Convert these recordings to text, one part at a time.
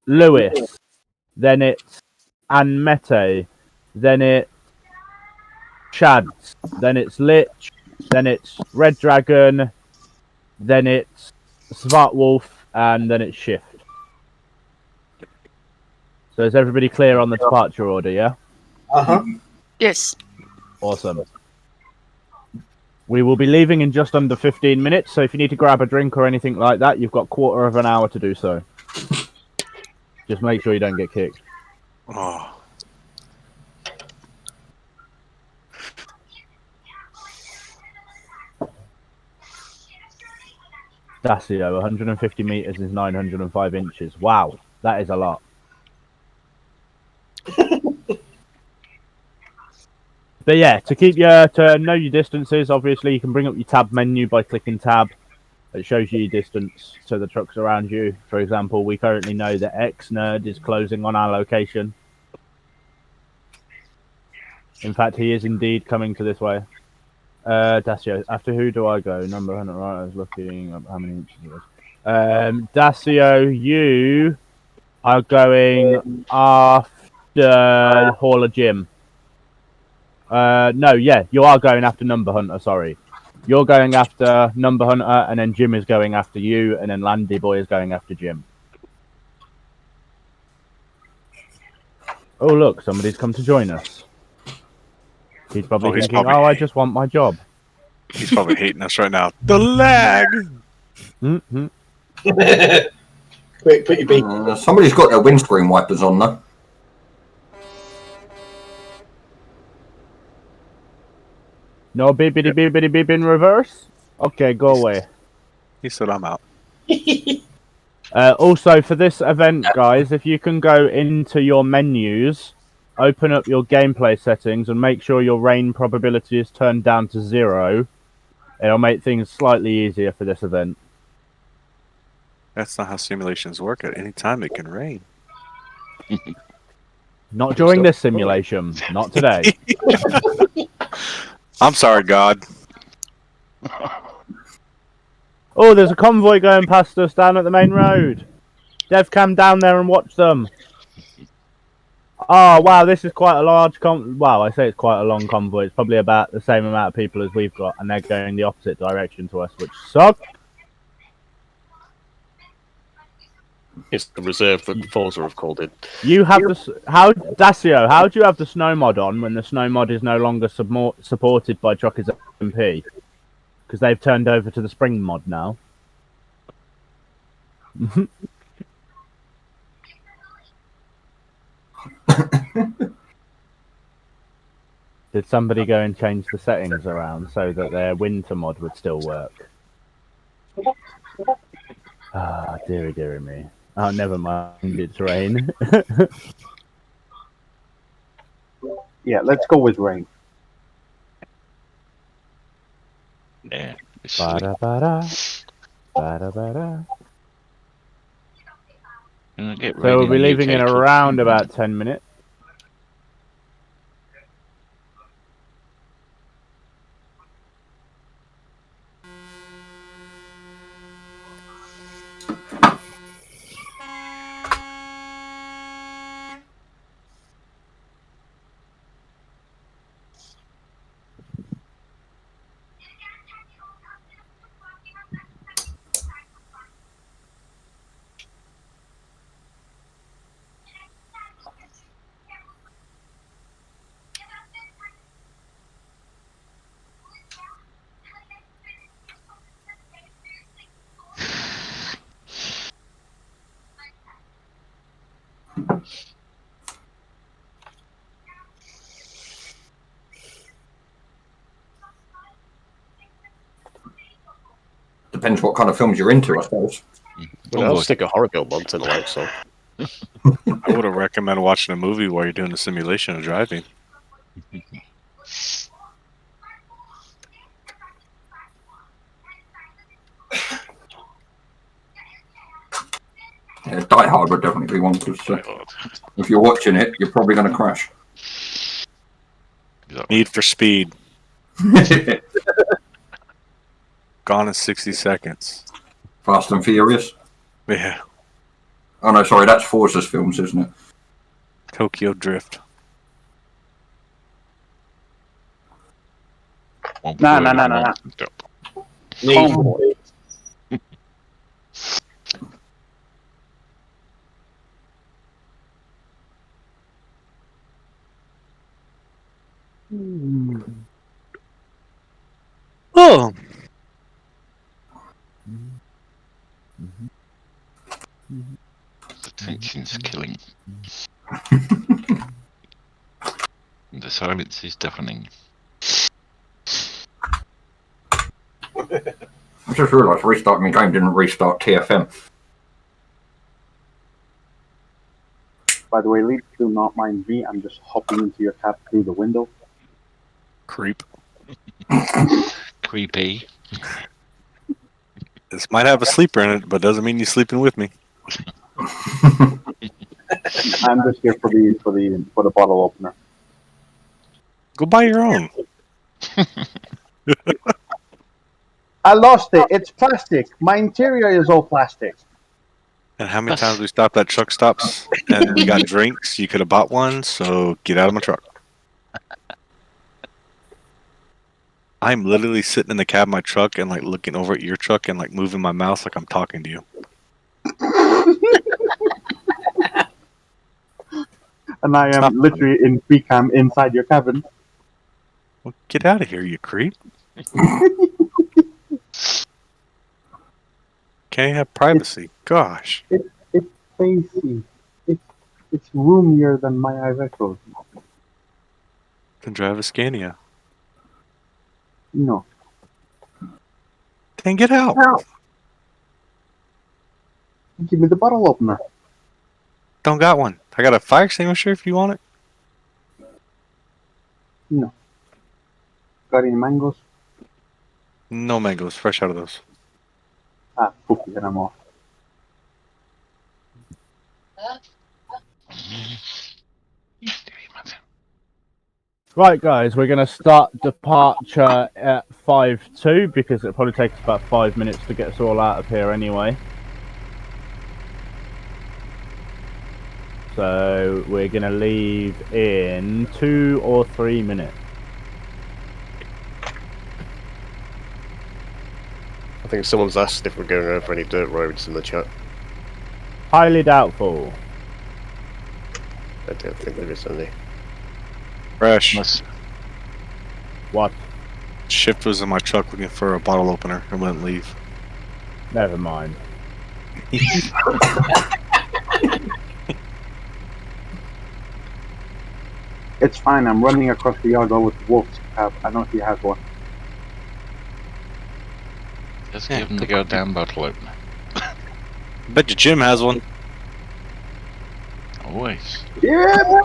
Lewis, then it's Anmete, then it's Chads, then it's Lich, then it's Red Dragon, then it's Svartwolf, and then it's Shift. So is everybody clear on the departure order, yeah? Uh-huh. Yes. Awesome. We will be leaving in just under 15 minutes, so if you need to grab a drink or anything like that, you've got quarter of an hour to do so. Just make sure you don't get kicked. Oh. Dacio, 150 meters is 905 inches. Wow, that is a lot. But yeah, to know your distances, obviously you can bring up your tab menu by clicking tab. It shows you your distance to the trucks around you. For example, we currently know that X-Nerd is closing on our location. In fact, he is indeed coming to this way. Dacio, after who do I go? Number 100, right? I was looking up how many inches it was. Dacio, you are going after Hall of Jim. No, yeah, you are going after Number Hunter, sorry. You're going after Number Hunter, and then Jim is going after you, and then Landy Boy is going after Jim. Oh, look, somebody's come to join us. He's probably thinking, I just want my job. He's probably hating us right now. The lag! Mm-hmm. Quick, put your beat. Somebody's got their windscreen wipers on, though. No beepity beepity beep in reverse? Okay, go away. He said I'm out. Also, for this event, guys, if you can go into your menus, open up your gameplay settings, and make sure your rain probability is turned down to 0, it'll make things slightly easier for this event. That's not how simulations work. At any time it can rain. Not during this simulation. Not today. I'm sorry, God. Oh, there's a convoy going past us down at the main road. DevCam down there and watch them. Oh, wow, this is quite a large wow, I say it's quite a long convoy. It's probably about the same amount of people as we've got, and they're going the opposite direction to us, which sucks. It's the reserve that Forza have called it. You have Dacio, how do you have the snow mod on when the snow mod is no longer supported by Truckers MP? Because they've turned over to the spring mod now. Did somebody go and change the settings around so that their winter mod would still work? Ah, dearie, dearie me. Oh, never mind, it's rain. Yeah, let's go with rain. Yeah. Ba-da-ba-da. Ba-da-ba-da. So So we'll be leaving in around about 10 minutes. Depends what kind of films you're into, I suppose. Well, I'll stick a horror film on tonight, so. I would have recommended watching a movie while you're doing the simulation of driving. Yeah, Die Hard would definitely be one, because if you're watching it, you're probably going to crash. Need for Speed. Gone in 60 seconds. Fast and Furious. Yeah. Oh no, sorry, that's Forza's films, isn't it? Tokyo Drift. No. Convoy. Oh, The tension's killing. The silence is deafening. I just realised restarting the game didn't restart TFM. By the way, Lee, do not mind me. I'm just hopping into your cab through the window. creep. Creepy. This might have a sleeper in it, but doesn't mean you're sleeping with me. I'm just here for the bottle opener. Go buy your own. I lost it. It's plastic. My interior is all plastic. And how many times we stopped at truck stops and we got drinks? You could have bought one, so get out of my truck. I'm literally sitting in the cab of my truck and like looking over at your truck and like moving my mouth like I'm talking to you. And I am literally in free cam inside your cabin. Well, get out of here, you creep. Can't have privacy. Gosh. It's spacey. It's roomier than my Iveco. Then drive a Scania. No. Then get out. Give me the bottle opener. Don't got one. I got a fire extinguisher if you want it. No. Got any mangoes? No mangoes. Fresh out of those. Ah, poopy, and I'm off. Right, guys, we're going to start departure at 5:02 because it'll probably take us about 5 minutes to get us all out of here anyway. So we're going to leave in 2 or 3 minutes. I think someone's asked if we're going over any dirt roads in the chat. Highly doubtful. I don't think there is any. Fresh. What? Shift was in my truck looking for a bottle opener and wouldn't leave. Never mind. It's fine. I'm running across the yard with Wolf's cab. I know he has one. Just give him the goddamn bottle opener. Bet you Jim has one. Always. Yeah.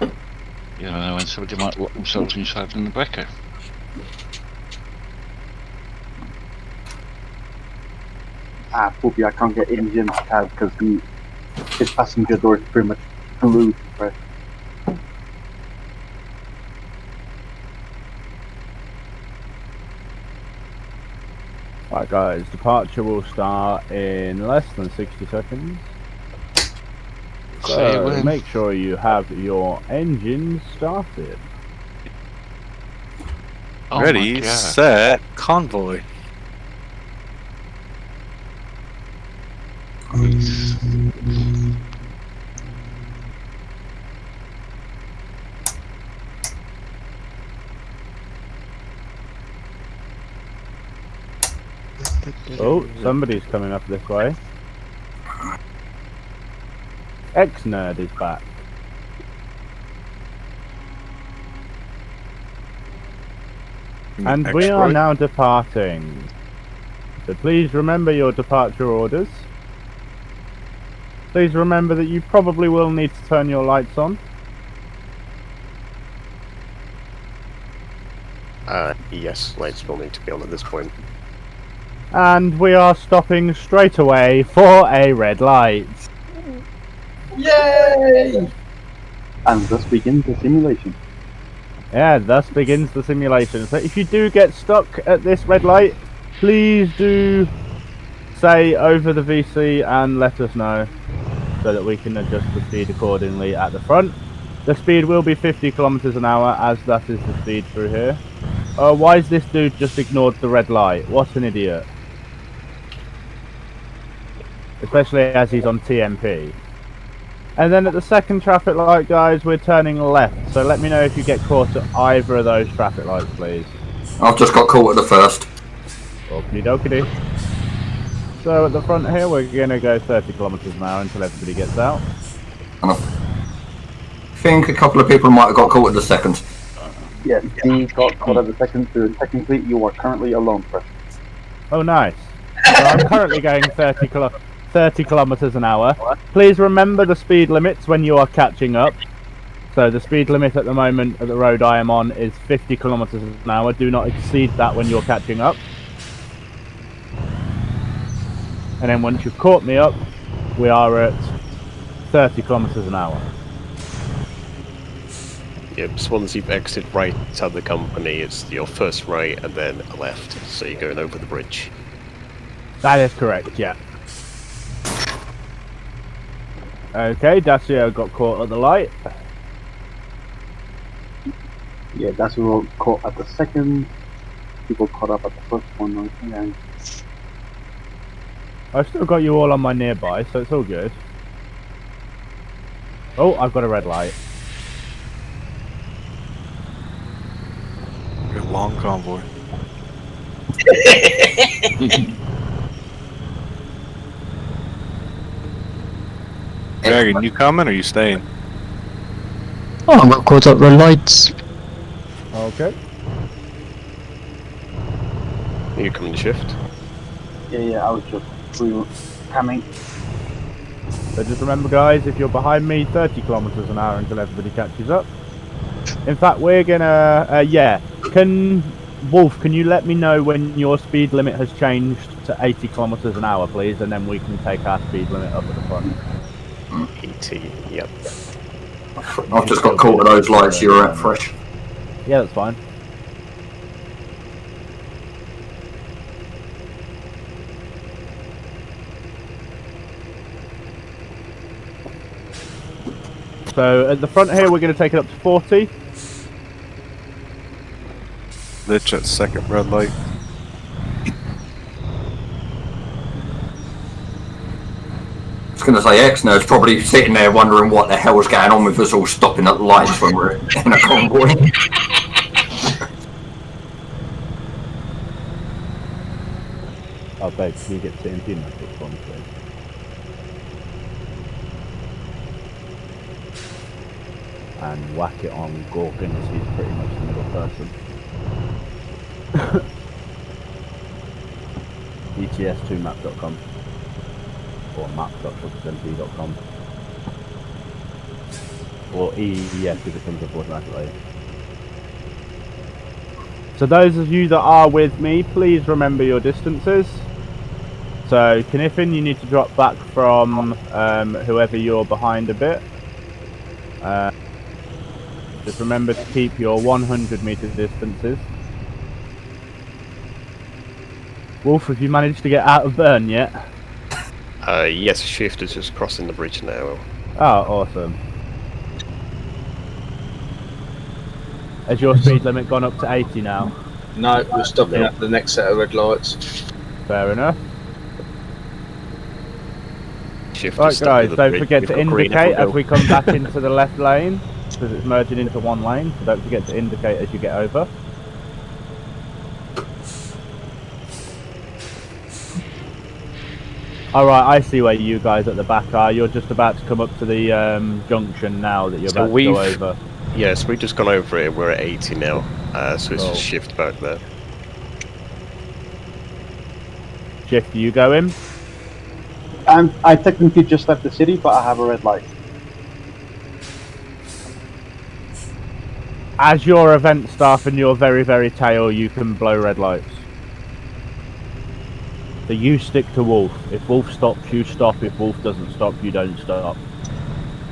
You don't know when somebody might lock themselves inside in the Breco. Ah, poopy. I can't get in Jim's cab because his passenger door is pretty much glued. Right. Right, guys, departure will start in less than 60 seconds. So make sure you have your engines started. Oh Ready, my God. set, convoy. Oh, somebody's coming up this way. X-Nerd is back. And we are now departing. So please remember your departure orders. Please remember that you probably will need to turn your lights on. Yes, lights will need to be on at this point. And we are stopping straight away for a red light. Yay! And thus begins the simulation. Yeah, thus begins the simulation. So if you do get stuck at this red light, please do say over the VC and let us know so that we can adjust the speed accordingly at the front. The speed will be 50 kilometers an hour, as that is the speed through here. Why is this dude just ignored the red light? What an idiot. Especially as he's on TMP. And then at the second traffic light, guys, we're turning left. So let me know if you get caught at either of those traffic lights, please. I've just got caught at the first. Okie dokie. So at the front here, we're going to go 30 kilometers an hour until everybody gets out. And I think a couple of people might have got caught at the second. Yeah, he got caught at the second, so technically you are currently alone, Chris. Oh, nice. So I'm currently going 30 kilometers an hour. Please remember the speed limits when you are catching up. So the speed limit at the moment at the road I am on is 50 kilometers an hour. Do not exceed that when you're catching up. And then once you've caught me up, we are at 30 kilometers an hour. Yep, so once you've exited right out of the company, it's your first right and then a left. So you're going over the bridge. That is correct, yeah. Okay, Dacio got caught at the light. Yeah, that's who got caught at the second. People caught up at the first one. And I've still got you all on my nearby, so it's all good. Oh, I've got a red light. A long convoy. Dragon, you coming or you staying? Oh, I got caught up red lights. Okay. Are you coming to shift? yeah, I was just coming. So just remember, guys, if you're behind me, 30 kilometers an hour until everybody catches up. In fact, we're gonna, yeah. Wolf, can you let me know when your speed limit has changed to 80 kilometers an hour, please? And then we can take our speed limit up at the front. 80, yep. I've just got caught at those lights you're at, fresh. Yeah, that's fine. So at the front here, we're going to take it up to 40. Lich at second red light. I was going to say X-Nerd's probably sitting there wondering what the hell is going on with us all stopping at lights when we're in a convoy. Oh, babe, can you get to TNT now? For me, please? And whack it on Gorkins, he's pretty much the middle person. ETS2map.com or map.shopsmp.com or EES if it comes up automatically. So those of you that are with me, please remember your distances. So Kniffin, you need to drop back from whoever you're behind a bit. Just remember to keep your 100 meter distances. Wolf, have you managed to get out of Burn yet? Yes, shift is just crossing the bridge now. Oh, awesome. Has your speed limit gone up to 80 now? No, we're stopping at the next set of red lights. Fair enough. Shift Right is stuck guys, with the don't bridge. forget We've to got green indicate if as we come back into the left lane, because it's merging into one lane, so don't forget to indicate as you get over. Alright, I see where you guys at the back are. You're just about to come up to the junction now that you're So about to go over. Yes, we've just gone over it. We're at 80 now, so it's Cool. just shift back there. Shift, you go in? I technically just left the city, but I have a red light. As your event staff and your very, very tail, you can blow red lights. So you stick to Wolf. If Wolf stops, you stop. If Wolf doesn't stop, you don't stop.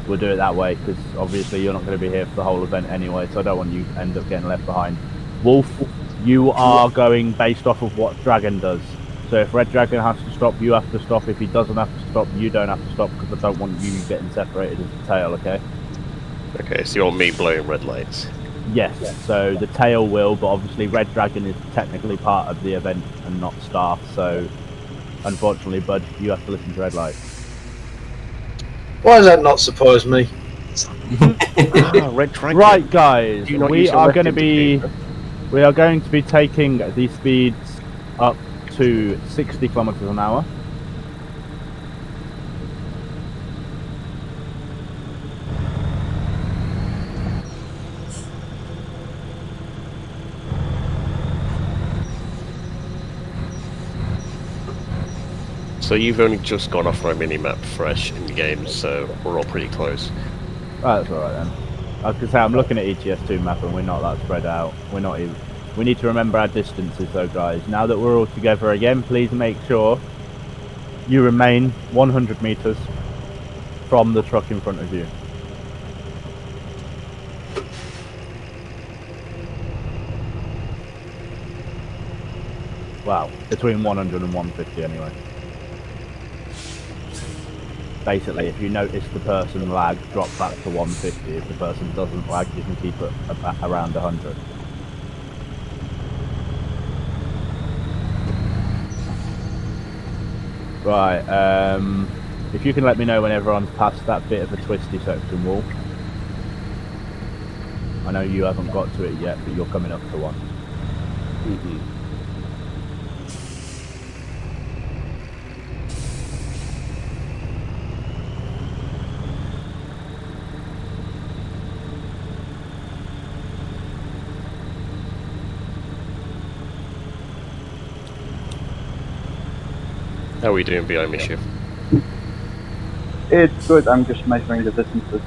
We'll do it that way, because obviously you're not going to be here for the whole event anyway, so I don't want you to end up getting left behind. Wolf, you are going based off of what Dragon does. So if Red Dragon has to stop, you have to stop. If he doesn't have to stop, you don't have to stop, because I don't want you getting separated as a tail, okay? Okay, so you want me blowing red lights? Yes, so the tail will, but obviously Red Dragon is technically part of the event and not staff, so unfortunately, Bud, you have to listen to red lights. Why does that not surprise me? Red Dragon. Right, guys, Do you not we use your are left going to be taking the speeds up to 60 kilometers an hour. So you've only just gone off my mini-map fresh in the game, so we're all pretty close. Oh, that's alright then. I was going to say, I'm looking at ETS2 map and we're not that spread out. We're not even... We need to remember our distances though, guys. Now that we're all together again, please make sure you remain 100 meters from the truck in front of you. Wow, between 100 and 150 anyway. Basically, if you notice the person lag, drop back to 150. If the person doesn't lag, you can keep it around 100. Right, if you can let me know when everyone's past that bit of a twisty section wall. I know you haven't got to it yet, but you're coming up to one. How are we doing behind me, Shiv? It's good, I'm just measuring the distances.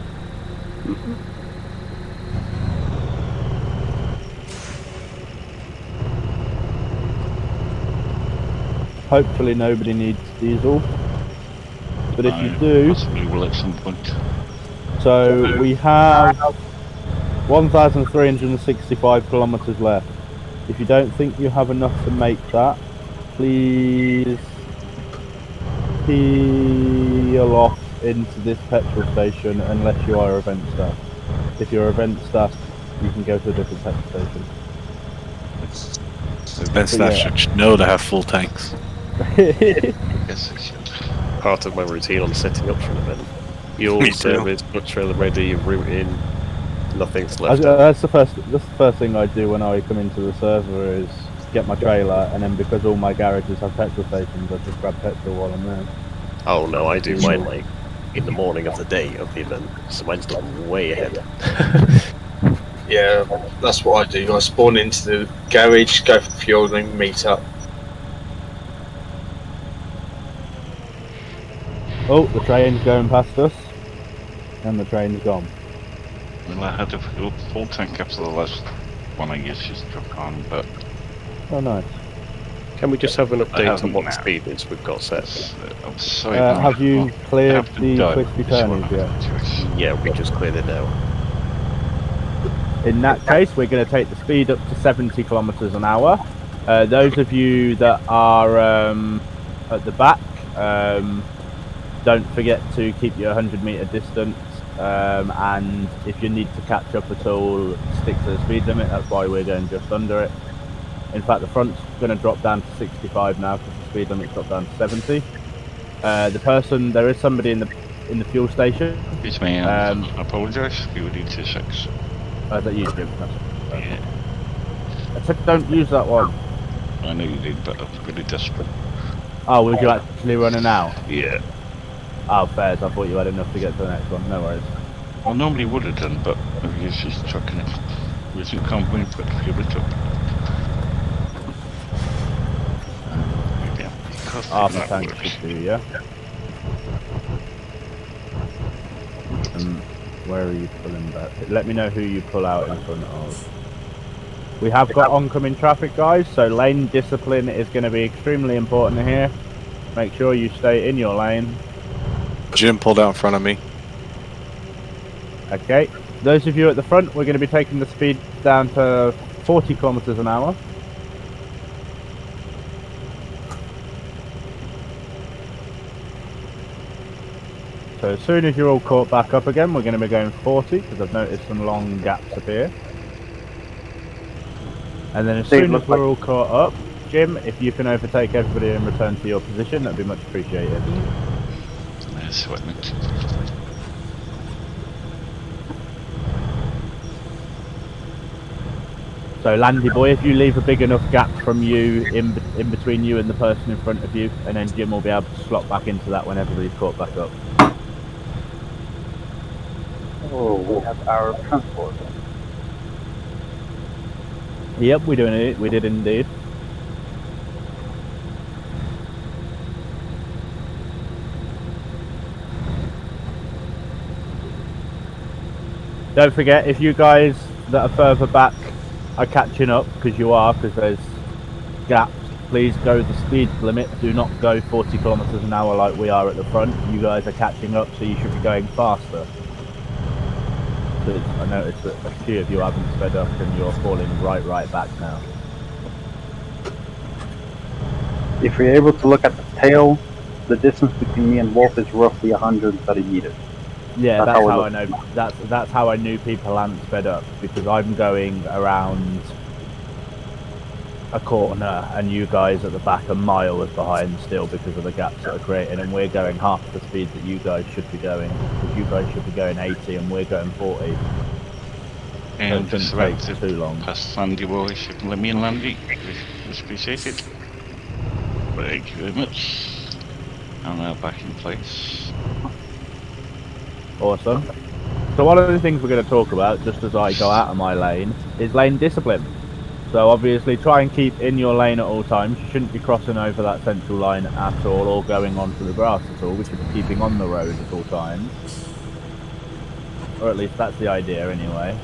Hopefully nobody needs diesel. But if you No, do... possibly will at some point. So we have 1,365 kilometers left. If you don't think you have enough to make that, please peel off into this petrol station unless you are event staff. If you're event staff, you can go to a different petrol station. Event staff should know to have full tanks. Yes, I should. Part of my routine on setting up for an event. Fuel, Me too. service, truck trailer ready, routing, nothing's left. That's the first thing I do when I come into the server is get my trailer, and then because all my garages have petrol stations, I just grab petrol while I'm there. Oh no, I do mine like in the morning of the day of the event, so mine's done way ahead. Yeah, that's what I do. I spawn into the garage, go for fuel, then meet up. Oh, the train's going past us, and the train's gone. Well, I had a full tank after the last one I guess just struck on, but Oh, nice. Can we just have an update on haven't what now. speed limits we've got set? I'm sorry. Have you cleared I've the done twisty this one, turnies yet? choice. Yeah, we just cleared it now. In that case, we're going to take the speed up to 70 kilometers an hour. Those of you that are at the back, don't forget to keep your 100-meter distance. And if you need to catch up at all, stick to the speed limit. That's why we're going just under it. In fact, the front's going to drop down to 65 now because the speed limit's dropped down to 70. There is somebody in the fuel station. It's me. I apologise. We would need 2-6. That you, Jim. Yeah, I said don't use that one. I know you did, but I was really desperate. Oh, was you actually running out? Yeah. Oh, fairs. I thought you had enough to get to the next one. No worries. I normally would have done, but I guess she's trucking it. We should come when we put the fuel it up. Half a tank should do, yeah? Where are you pulling back? Let me know who you pull out in front of. We have got oncoming traffic, guys, so lane discipline is going to be extremely important here. Make sure you stay in your lane. Jim pulled out in front of me. Okay, those of you at the front, we're going to be taking the speed down to 40 kilometers an hour. So as soon as you're all caught back up again, we're going to be going 40 because I've noticed some long gaps appear. And then as soon as we're all caught up, Jim, if you can overtake everybody and return to your position, that'd be much appreciated. That's what I meant. So Landy boy, if you leave a big enough gap from you in between you and the person in front of you, and then Jim will be able to slot back into that when everybody's caught back up. Oh, we have our transport. Yep, we doing it. We did indeed. Don't forget, if you guys that are further back are catching up, because there's gaps, please go the speed limit. Do not go 40 kilometers an hour like we are at the front. You guys are catching up, so you should be going faster. Because I noticed that a few of you haven't sped up and you're falling right back now. If you're able to look at the tail, the distance between me and Wolf is roughly 130 meters. Yeah, that's how I know. That's how I knew people hadn't sped up, because I'm going around a corner and you guys at the back are miles behind still because of the gaps that are created, and we're going half the speed that you guys should be going, because you guys should be going 80 and we're going 40. And so just it about take to too long. pass Landy boy, if you can let me in Landy, much appreciated. Thank you very much. I'm now back in place. Awesome. So one of the things we're going to talk about, just as I go out of my lane, is lane discipline. So obviously try and keep in your lane at all times. You shouldn't be crossing over that central line at all or going onto the grass at all. We should be keeping on the road at all times. Or at least that's the idea anyway.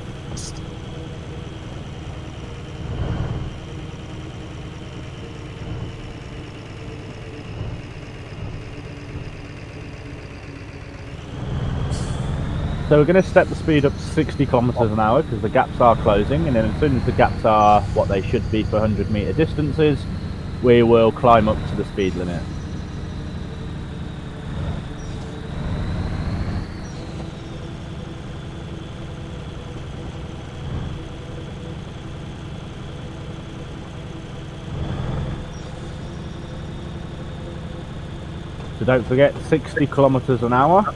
So we're going to step the speed up to 60 kilometers an hour because the gaps are closing, and then as soon as the gaps are what they should be for 100-meter distances, we will climb up to the speed limit. So don't forget 60 kilometers an hour.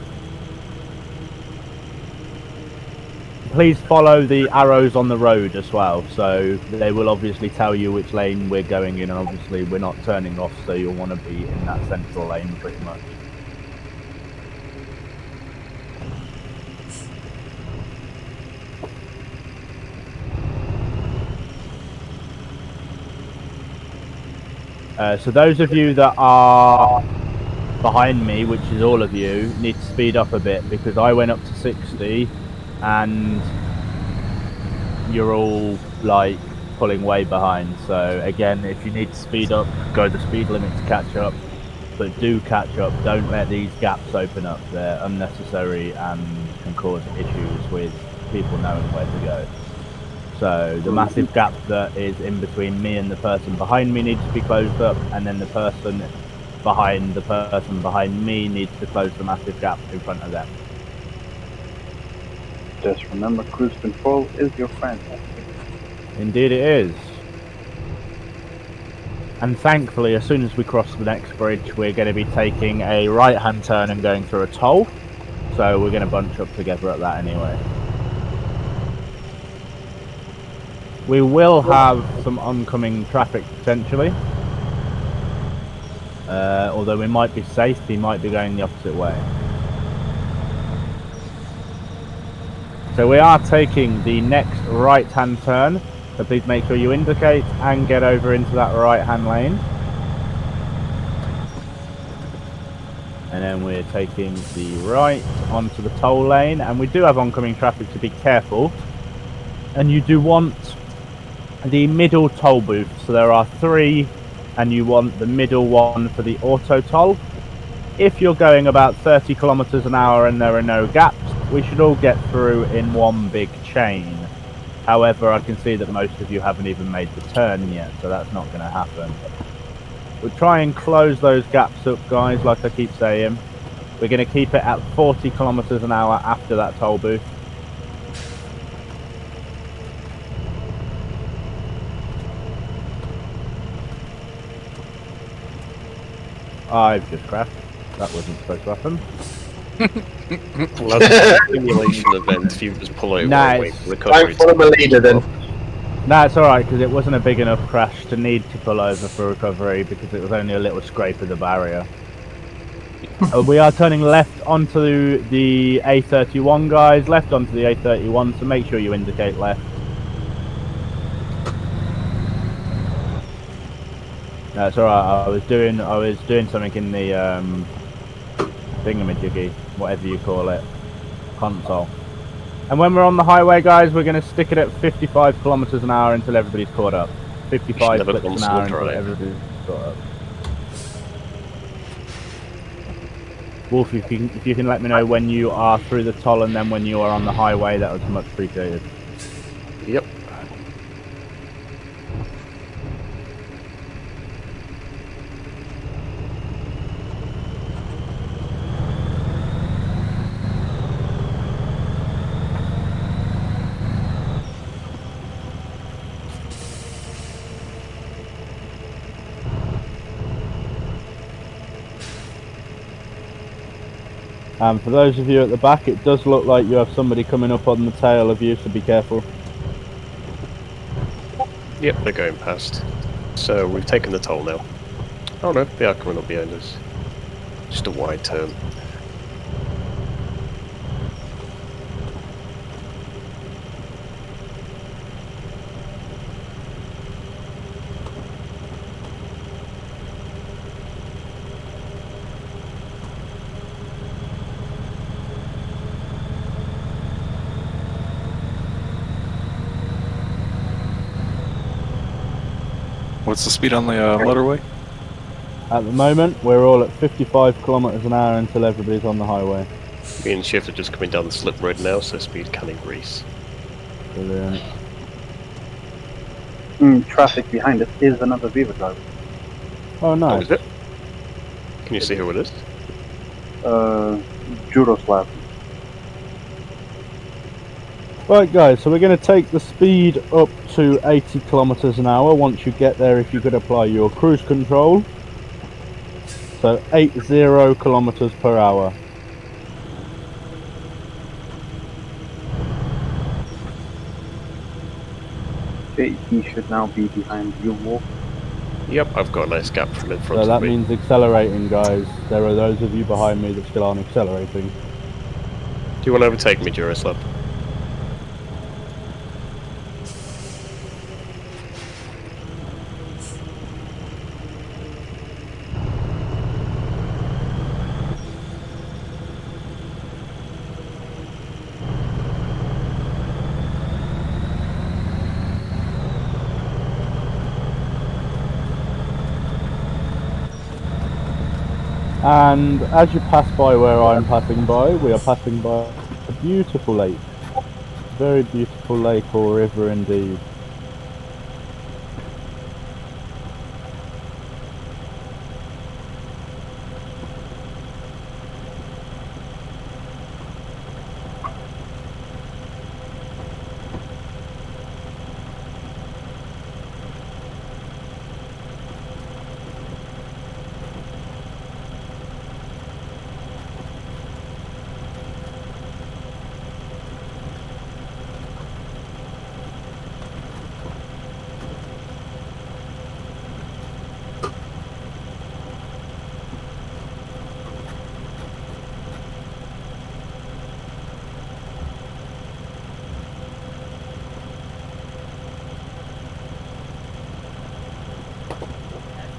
Please follow the arrows on the road as well, so they will obviously tell you which lane we're going in, and obviously we're not turning off, so you'll want to be in that central lane pretty much. So those of you that are behind me, which is all of you, need to speed up a bit because I went up to 60 and you're all like pulling way behind. So again, if you need to speed up, go the speed limit to catch up, but do catch up. Don't let these gaps open up. They're unnecessary and can cause issues with people knowing where to go. So the massive gap that is in between me and the person behind me needs to be closed up, and then the person behind me needs to close the massive gap in front of them. Just remember, cruise control is your friend. Indeed it is. And thankfully, as soon as we cross the next bridge, we're going to be taking a right-hand turn and going through a toll. So we're going to bunch up together at that anyway. We will have some oncoming traffic potentially. Although we might be safe, he might be going the opposite way. So we are taking the next right-hand turn, so please make sure you indicate and get over into that right-hand lane. And then we're taking the right onto the toll lane, and we do have oncoming traffic, to be careful. And you do want the middle toll booth, so there are 3, and you want the middle one for the auto toll. If you're going about 30 kilometers an hour and there are no gaps, we should all get through in one big chain. However, I can see that most of you haven't even made the turn yet, so that's not going to happen. We'll try and close those gaps up, guys, like I keep saying. We're going to keep it at 40 kilometers an hour after that toll booth. I've just crashed. That wasn't supposed to happen. Well, that's a simulation event. If you just pull over Nice. and wait for recovery. Don't follow my leader then. No, it's alright, because it wasn't a big enough crash to need to pull over for recovery, because it was only a little scrape of the barrier. We are turning left onto the A31, guys. Left onto the A31, so make sure you indicate left. No, it's alright. I was doing something in the thingamajiggy, whatever you call it, console. And when we're on the highway, guys, we're going to stick it at 55 kilometers an hour until everybody's caught up. 55 never flips an console hour until drive. everybody's caught up. Wolf, if you can let me know when you are through the toll and then when you are on the highway, that was much appreciated. Yep. For those of you at the back, it does look like you have somebody coming up on the tail of you, so be careful. Yep, they're going past. So we've taken the toll now. Oh no, they are coming up behind us. Just a wide turn. What's the speed on the motorway? At the moment, we're all at 55 kilometers an hour until everybody's on the highway. Me and Shift are just coming down the slip road now, so speed can increase. Brilliant. Traffic behind us is another Viva driver. Oh, Oh, nice. is it? Can you see who it is? Juroslav. Right, guys, so we're going to take the speed up to 80 kilometers an hour. Once you get there, if you could apply your cruise control. So 80 kilometers per hour. He should now be behind you, Wolf. Yep, I've got a nice gap from in front So that of me. means accelerating, guys. There are those of you behind me that still aren't accelerating. Do you want to overtake me, Juroslav? And as you pass by where I'm passing by, we are passing by a beautiful lake. Very beautiful lake or river indeed.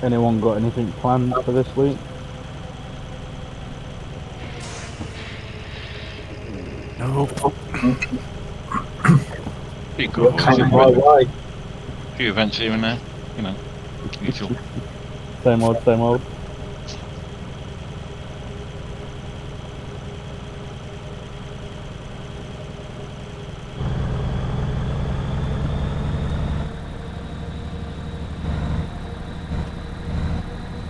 Anyone got anything planned for this week? No. Pretty cool. Coming my way. A few events here and there, you know, usual. Same old, same old.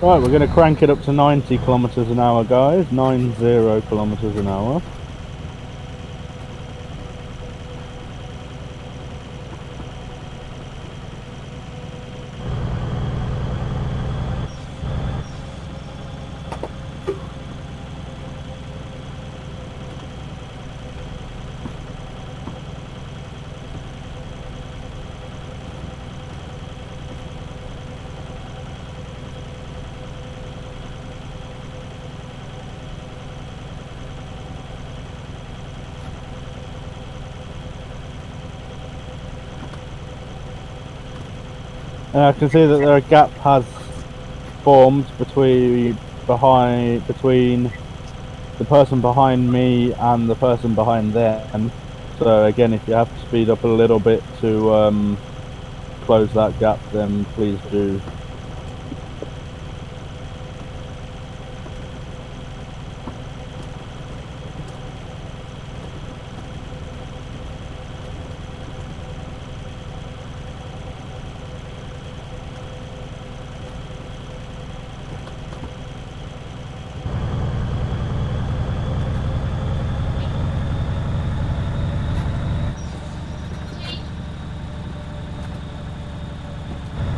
Right, we're going to crank it up to 90 kilometers an hour, guys. 90 kilometers an hour. I can see that a gap has formed between the person behind me and the person behind them. So again, if you have to speed up a little bit to close that gap, then please do.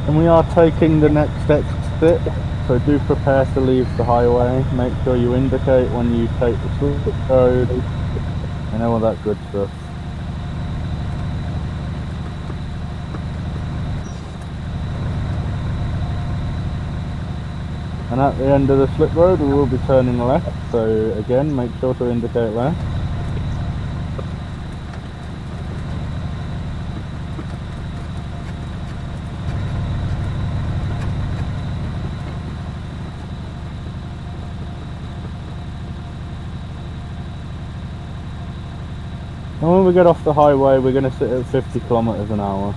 And we are taking the next exit, so do prepare to leave the highway. Make sure you indicate when you take the slip road and all that good stuff. And at the end of the slip road we will be turning left, so again make sure to indicate left. And when we get off the highway, we're going to sit at 50 kilometers an hour.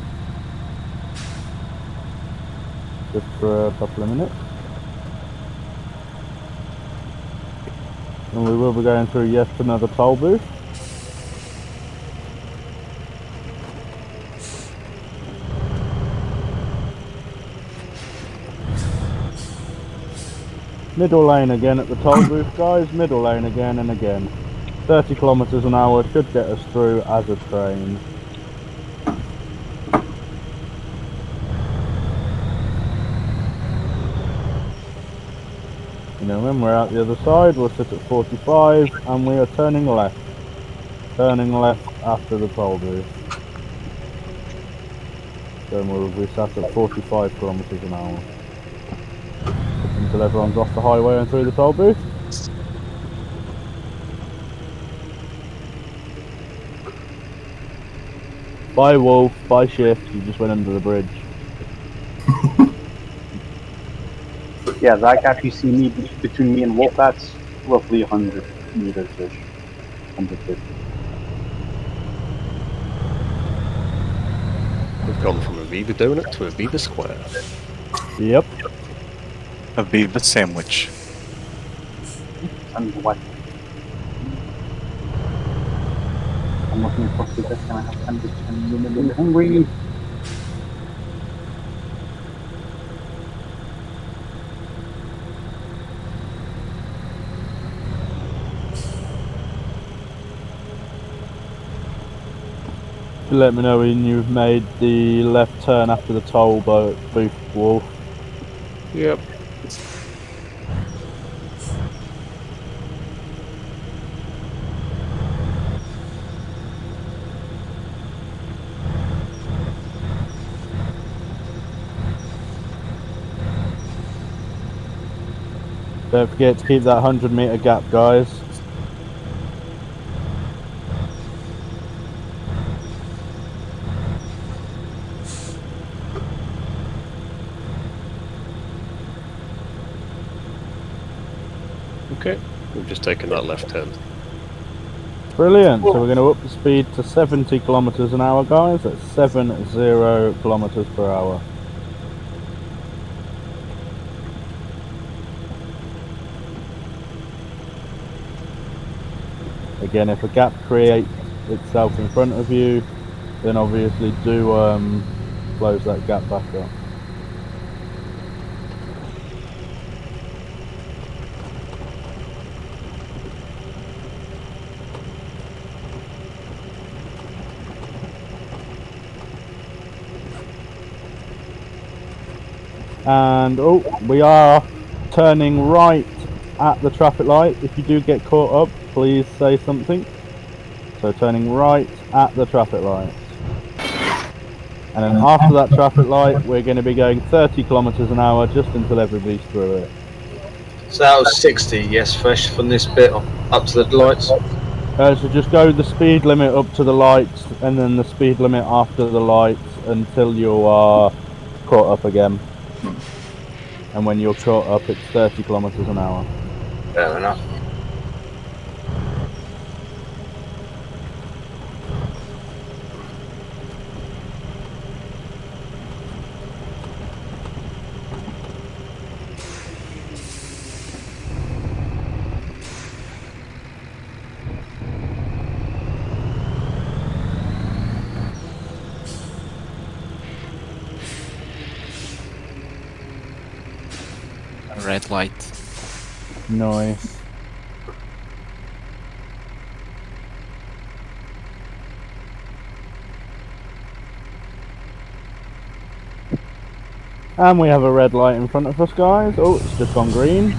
Just for a couple of minutes. And we will be going through yet another toll booth. Middle lane again at the toll booth, guys. Middle lane again and again. 30 kilometers an hour should get us through as a train. And then when we're out the other side, we'll sit at 45 and we are turning left. Turning left after the toll booth. Then we'll be sat at 45 kilometers an hour. Until everyone's off the highway and through the toll booth. Bye Wolf, bye Shift, you just went under the bridge. Yeah, that gap you see me between me and Wolf, that's roughly 100 meters-ish. 150. We've gone from a Viva donut to a Viva square. Yep. A Viva sandwich. And what? I'm looking for this. Can I have 10 minutes? I'm hungry. Let me know when you've made the left turn after the toll booth, Wolf. Yep. Don't forget to keep that 100-meter gap, guys. Okay, we've just taken that left turn. Brilliant. So we're going to up the speed to 70 kilometers an hour, guys. That's 70 kilometers per hour. Again, if a gap creates itself in front of you, then obviously do close that gap back up. And oh, we are turning right at the traffic light. If you do get caught up, please say something. So turning right at the traffic light. And then after that traffic light, we're going to be going 30 kilometers an hour just until everybody's through it. So that was 60, yes, fresh from this bit up to the lights. So just go the speed limit up to the lights, and then the speed limit after the lights until you are caught up again. And when you're caught up, it's 30 kilometers an hour. Fair enough. Red light. Nice. And we have a red light in front of us, guys. Oh, it's just gone green.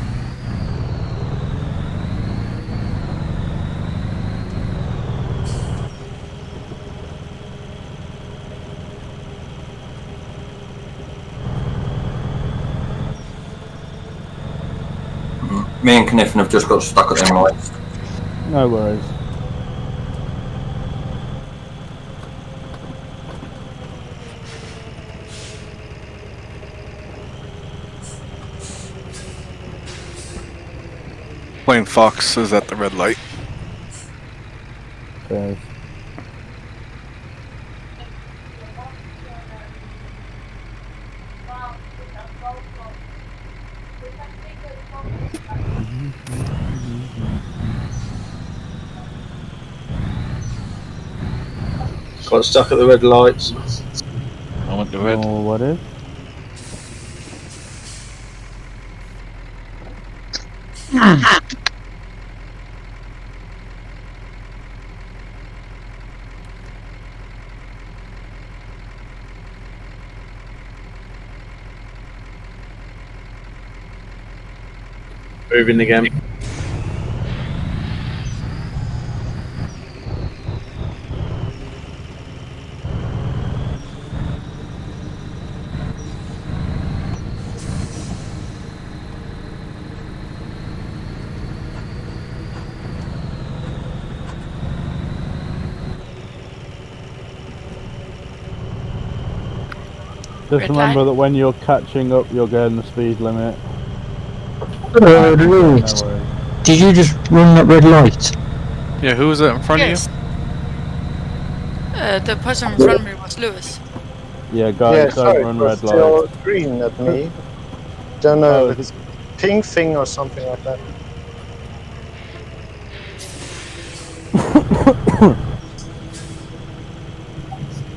Me and Kniffen have just got stuck at them lights. No worries. Playing Fox is at the red light. Okay. Got stuck at the red lights. I want the red. Oh, what is? Moving again. Just Red remember light. that when you're catching up, you're going the speed limit. Lewis, No worries. did you just run that red light? Yeah, who was that in front Yes. The person in front of me was Lewis. Yeah, Yeah, guys, sorry, don't run it was red still lights. green at me. Don't know Oh. if it's pink thing or something like that.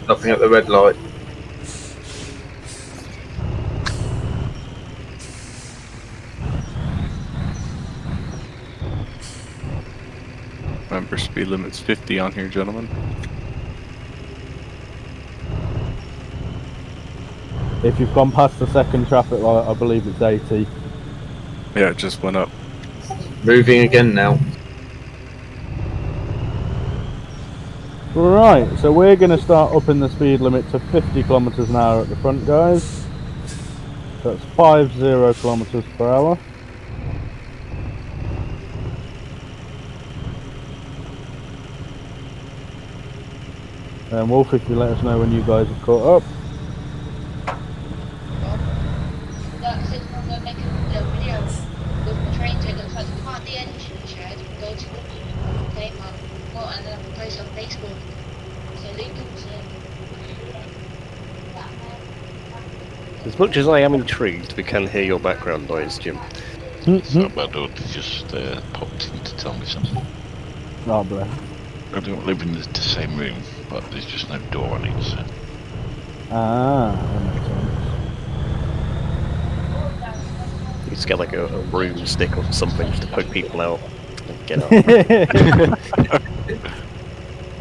Nothing at the red light. Remember, speed limit's 50 on here, gentlemen. If you've gone past the second traffic light, I believe it's 80. Yeah, it just went up. Moving again now. Right, so we're going to start upping the speed limit to 50 kilometers an hour at the front, guys. That's 50 kilometers per hour. And Wolf, if you let us know when you guys have caught up. That says I'm going to make a video with the train to look like part of the engine shed and go to the play and then post on Facebook. So Luke can see. As much as I am intrigued, we can hear your background noise, Jim. So my daughter just popped in to tell me something. Oh, bless. I don't live in the same room, but there's just no door on it, so. Ah, that makes sense. You just get like a broomstick or something just to poke people out. And get up.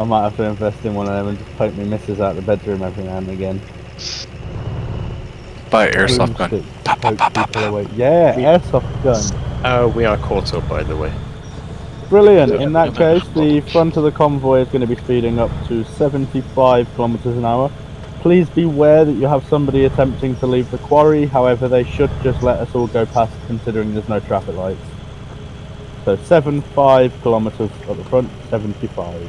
I might have to invest in one of them and just poke me missus out the bedroom every now and again. by an airsoft gun. Boomstick. Pop, pop, pop, pop, Pull pop. away. Yeah, airsoft gun. We are caught up, by the way. Brilliant. Yeah, In that yeah, case, that's the bollocks. front of the convoy is going to be speeding up to 75 kilometers an hour. Please beware that you have somebody attempting to leave the quarry. However, they should just let us all go past, considering there's no traffic lights. So 75 kilometers at the front, 75.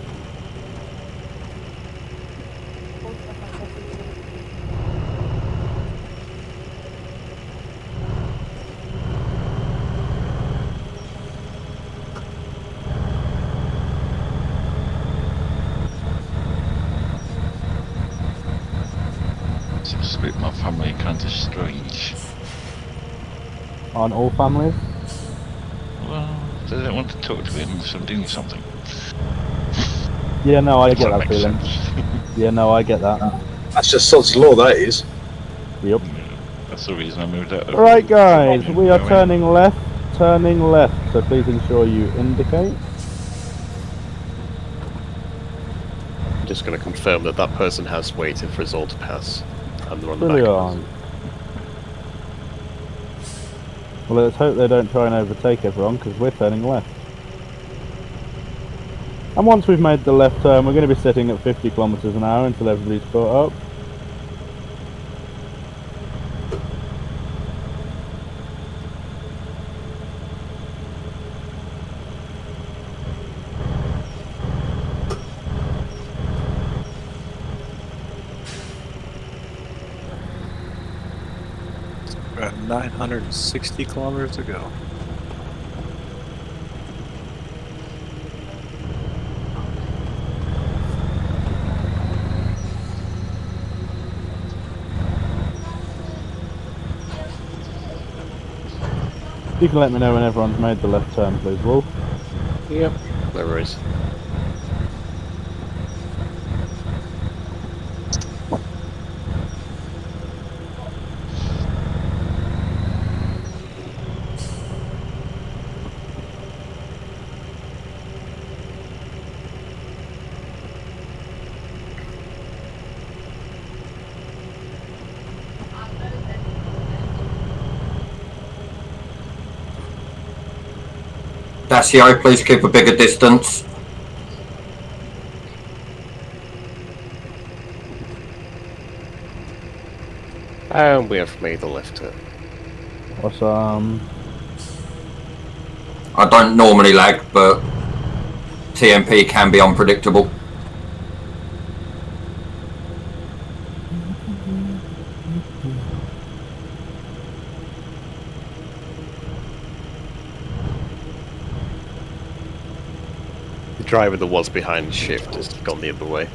Seems to be my family kind of strange. Aren't all families? Well, they don't want to talk to him, so I'm doing something. Yeah, no, I If get that that makes feeling. sense. Yeah, no, I get that. That's just sod's law, that is. Yep. Yeah, that's the reason I moved out. Of Right, guys, we are Going. turning left. Turning left. So please ensure you indicate. I'm just going to confirm that that person has waited for us all to pass. And they're on the back of us. Brilliant. Well, let's hope they don't try and overtake everyone, because we're turning left. And once we've made the left turn, we're going to be sitting at 50 kilometers an hour until everybody's caught up. We're at 960 kilometers to go. You can let me know when everyone's made the left turn, please, Wolf. Yep, no worries. Dacio, please keep a bigger distance. And we have made the left turn. Awesome. I don't normally lag, but TMP can be unpredictable. The driver that was behind shift has gone the other way.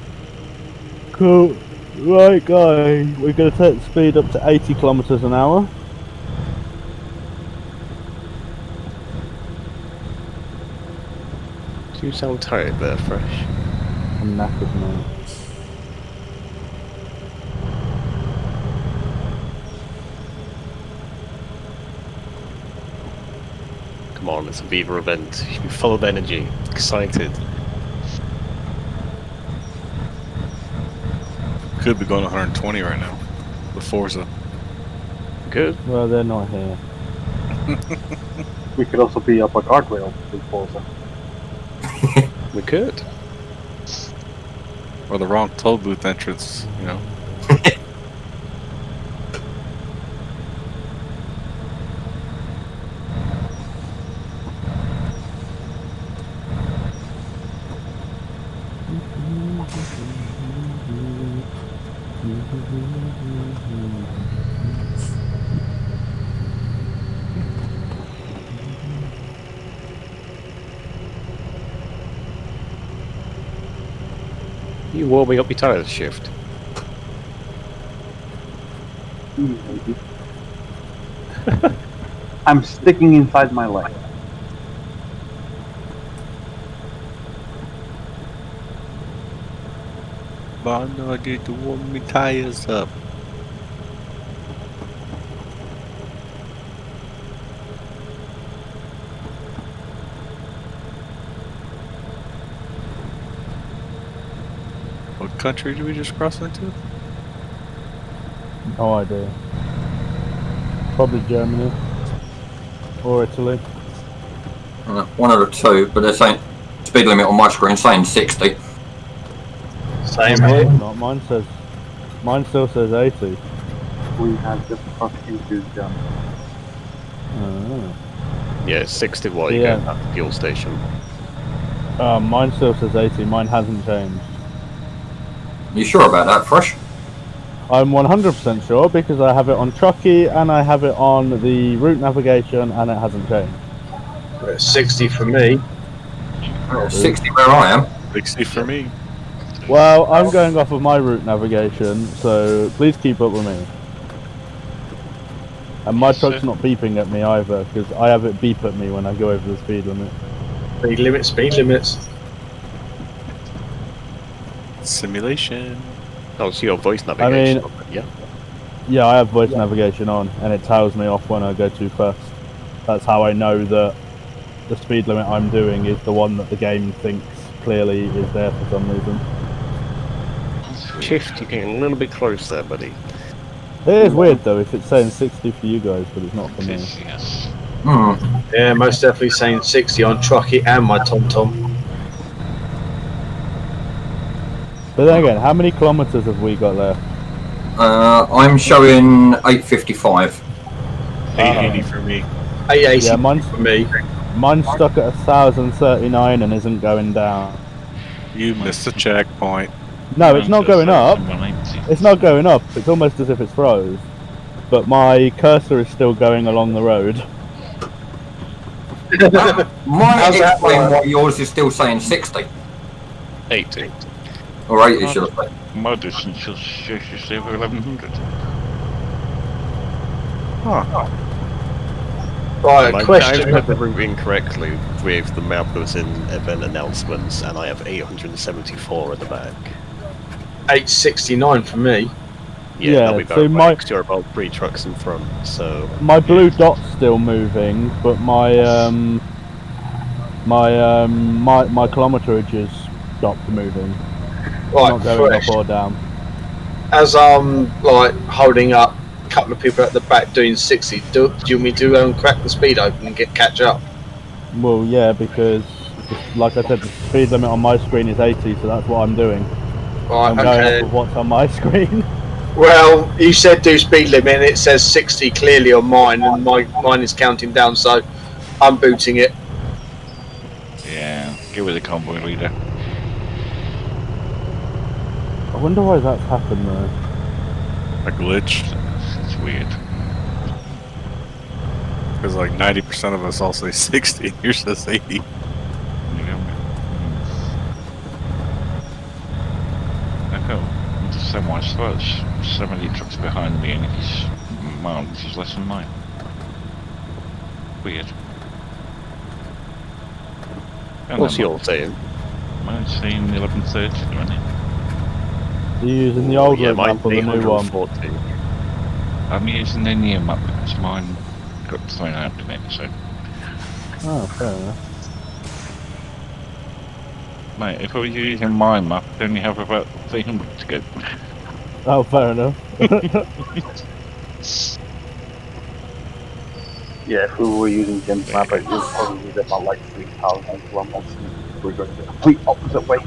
Cool. Right, guys, we're going to take the speed up to 80 kilometers an hour. Do you sound tired there, Fresh? I'm knackered, mate. Come on, it's a Viva event. You should be full of energy, excited. Could be going 120 right now with Forza. Good. Well, they're not here. We could also be up a guardrail with Forza. We could. Or the wrong toll booth entrance, you know. You warming up your tires, shift. Maybe. I'm sticking inside my leg. But I know I need to warm my tires up. What country did we just cross into? No idea. Probably Germany or Italy. One of the two, but they're saying speed limit on my screen saying 60. Same Mine's here. not. Mine still says 80. We have just crossed into Germany. Oh. Yeah, 60 while you Yeah. go past the fuel station. Mine still says 80. Mine hasn't changed. You sure about that, Fresh? I'm 100% sure because I have it on Truckee and I have it on the route navigation and it hasn't changed. 60 for me. 60 where I am. 60 for me. Well, I'm going off of my route navigation, so please keep up with me. And my truck's not beeping at me either because I have it beep at me when I go over the speed limit. Speed limits, speed limits. Simulation. Oh, so your voice navigation. Yeah, I have voice navigation on and it tells me off when I go too fast. That's how I know that the speed limit I'm doing is the one that the game thinks clearly is there for some reason. Shift, you're getting a little bit close there, buddy. It is weird though if it's saying 60 for you guys, but it's not for me. Yes. Yeah, most definitely saying 60 on Truckee and my TomTom. But then again, how many kilometers have we got left? I'm showing 855. 880 for me. 880 Yeah, mine's for me. Mine's stuck at 1,039 and isn't going down. You missed the checkpoint. No, it's not going up. It's not going up. It's almost as if it's froze. But my cursor is still going along the road. Might explain why yours is still saying 60. 80. Or 80, should I say. My distance shows you over 1100. Right, I question. read the route incorrectly with the map that was in event announcements, and I have 874 at the back. 869 for me. Yeah, Yeah, that'll be so about my- right, 'cause you're about 3 trucks in front, so... My blue dot's still moving, but my kilometerage has stopped moving. Right, Not going Fresh. up or down. As I'm like holding up a couple of people at the back doing 60, do you want me to go and crack the speed open and catch up? Well, yeah, because like I said, the speed limit on my screen is 80, so that's what I'm doing. Right, I'm going okay. off of what's on my screen. Well, you said do speed limit and it says 60 clearly on mine, and mine is counting down, so I'm booting it. Yeah, get with the convoy leader. I wonder why that's happened though. A glitch. It's weird. Because like 90% of us all say 60. Yours says 80. You know? I felt just so much slows. So many trucks behind me and his miles is less than mine. Weird. What's yours saying? Mine's saying 1130 at the minute. Are you using the old yeah, route map or the new one? 840. I'm using the new map because mine got thrown out in it, so. Oh, fair enough. Mate, if I was using my map, I'd only have about 300 to go. Oh, fair enough. Yeah, if we were using Jim's map, it would probably be about like 3,000 kilometers. We're going the complete opposite way.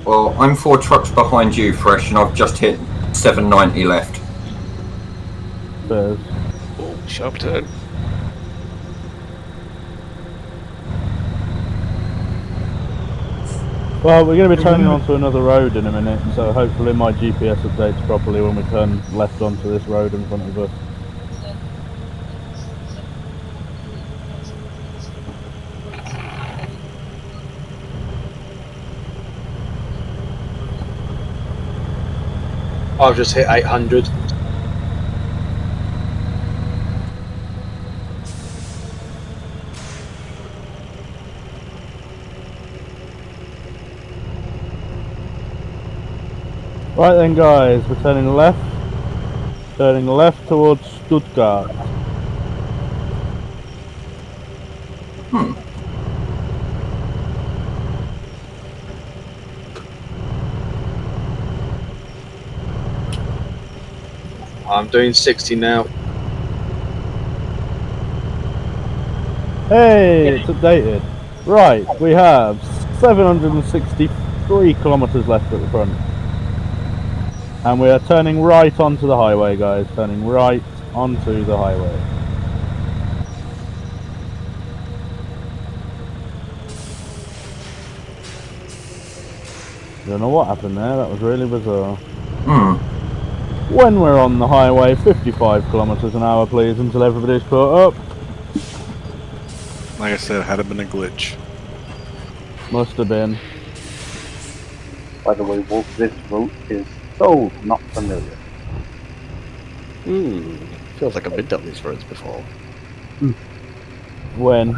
Well, I'm 4 trucks behind you, Fresh, and I've just hit 790 left. Fair. Oh, sharp turn. Well, we're going to be turning onto another road in a minute, so hopefully my GPS updates properly when we turn left onto this road in front of us. I've just hit 800. Right then guys, we're turning left. Turning left towards Stuttgart. I'm doing 60 now. Hey, it's updated. Right, we have 763 kilometers left at the front. And we are turning right onto the highway, guys. Turning right onto the highway. Don't know what happened there. That was really bizarre. When we're on the highway, 55 kilometers an hour, please, until everybody's caught up. Like I said, had it been a glitch. Must have been. By the way, Wolf, this route is so not familiar. Feels like I've been down these roads before. When?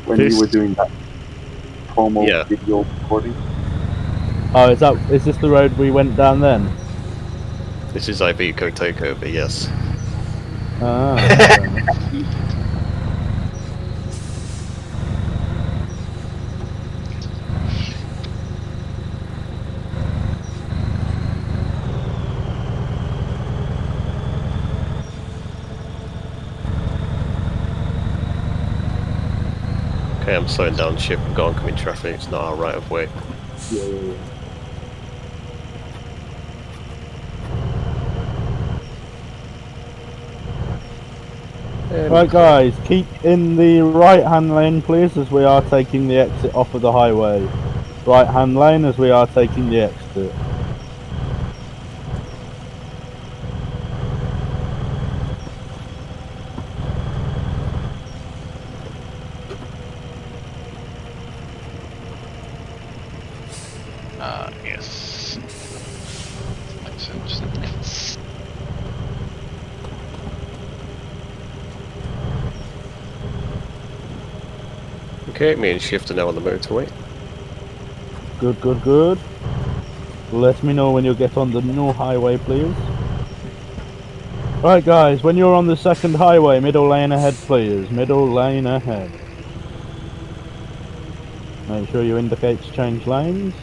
When you were doing that promo video recording. Oh, is this the road we went down then? This is Iveco takeover, yes. Ah. Okay, I'm slowing down ship and go oncoming traffic, it's not our right of way. Right, guys, keep in the right-hand lane, please, as we are taking the exit off of the highway. Right-hand lane as we are taking the exit. Yes. Makes sense, doesn't it? Okay, me and Shift are now on the motorway. Good, good, good. Let me know when you get on the new highway, please. Right, guys, when you're on the second highway, middle lane ahead, please. Middle lane ahead. Make sure you indicate to change lanes.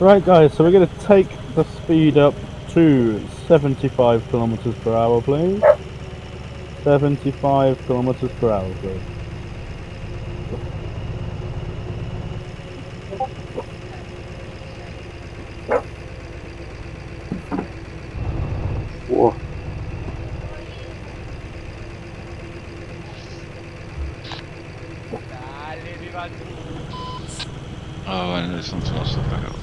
Right, guys, so we're going to take the speed up to 75 kilometers per hour, please. 75 kilometers per hour, please. Whoa. Oh, and there's something else to back up.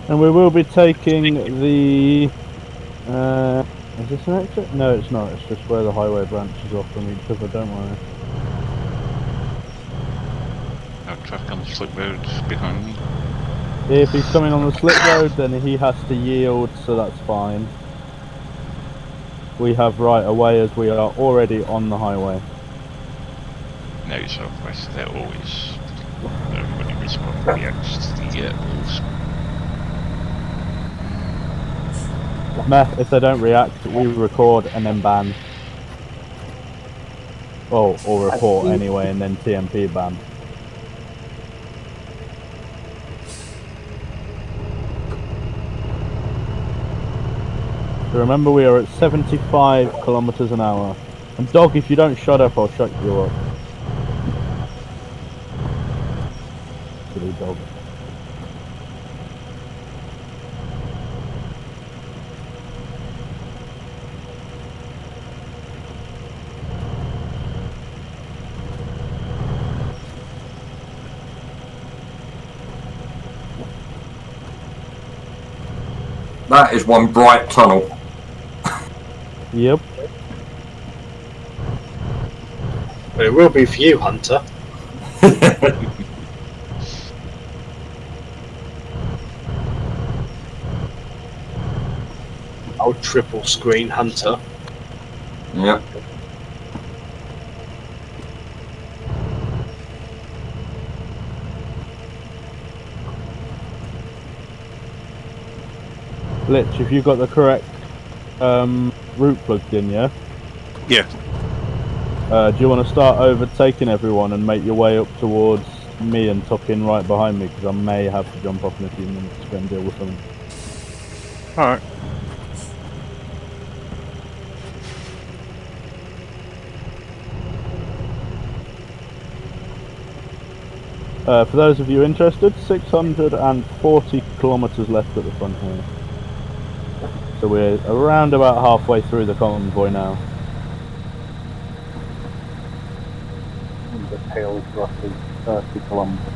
And we will be taking the... is this an exit? No, it's not. It's just where the highway branches off from each other, don't worry. Traffic on the slip road behind me. If he's coming on the slip road, then he has to yield, so that's fine. We have right away as we are already on the highway. No, southwest, they're always... Everybody reacts to the rules. Meh, if they don't react, we record and then ban. Oh, or report anyway, and then TMP ban. So remember, we are at 75 kilometers an hour. And dog, if you don't shut up, I'll shut you up. Silly dog. That is one bright tunnel. Yep. But it will be for you, Hunter. Oh, triple screen Hunter. Yep. Lich, if you've got the correct route plugged in, yeah? Yeah. Do you want to start overtaking everyone and make your way up towards me and tuck in right behind me? Because I may have to jump off in a few minutes to go and deal with something. Alright. For those of you interested, 640 kilometres left at the front here. So we're around about halfway through the convoy now. And the tail is roughly 30 kilometers.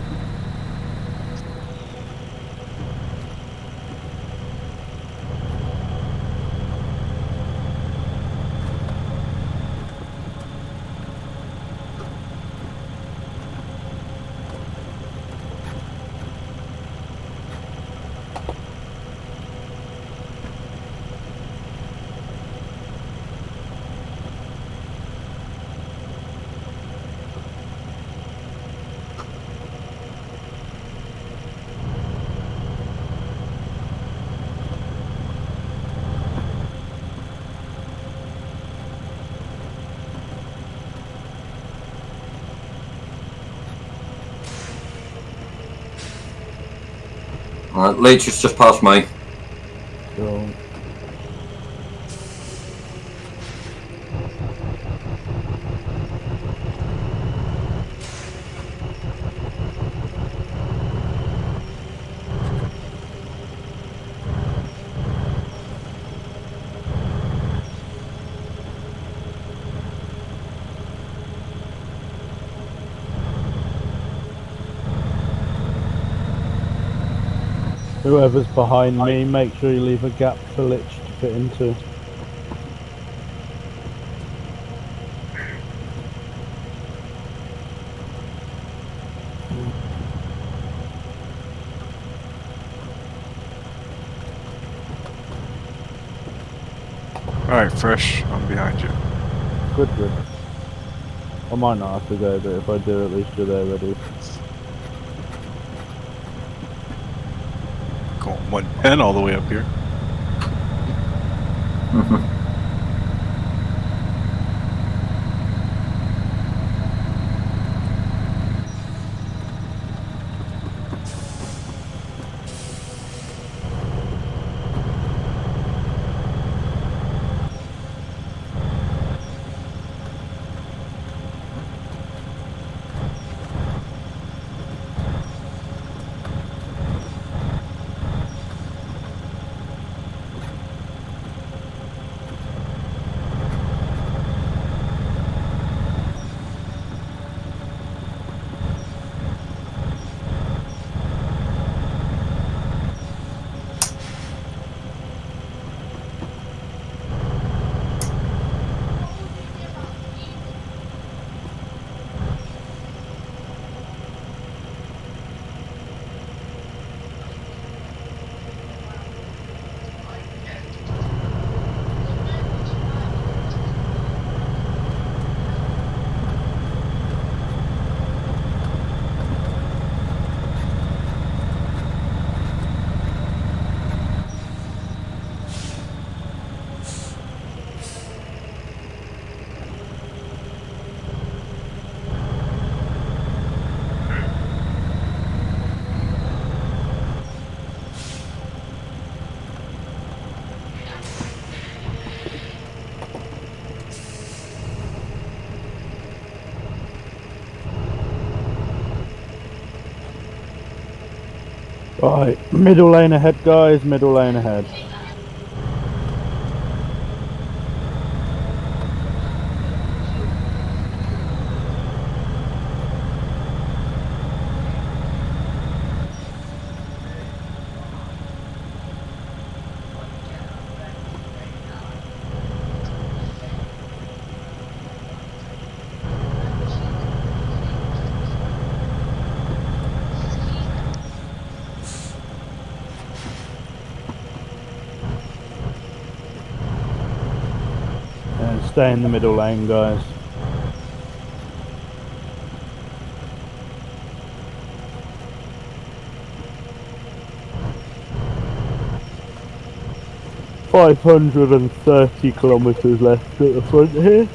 Leech is just past me. So whoever's behind me, make sure you leave a gap for Lich to fit into. Alright, Fresh, I'm behind you. Good, good. I might not have to go, but if I do, at least you're there ready. Going 110 all the way up here. Right, middle lane ahead, guys, middle lane ahead. stay in the middle lane, guys. .530 kilometers left at the front here.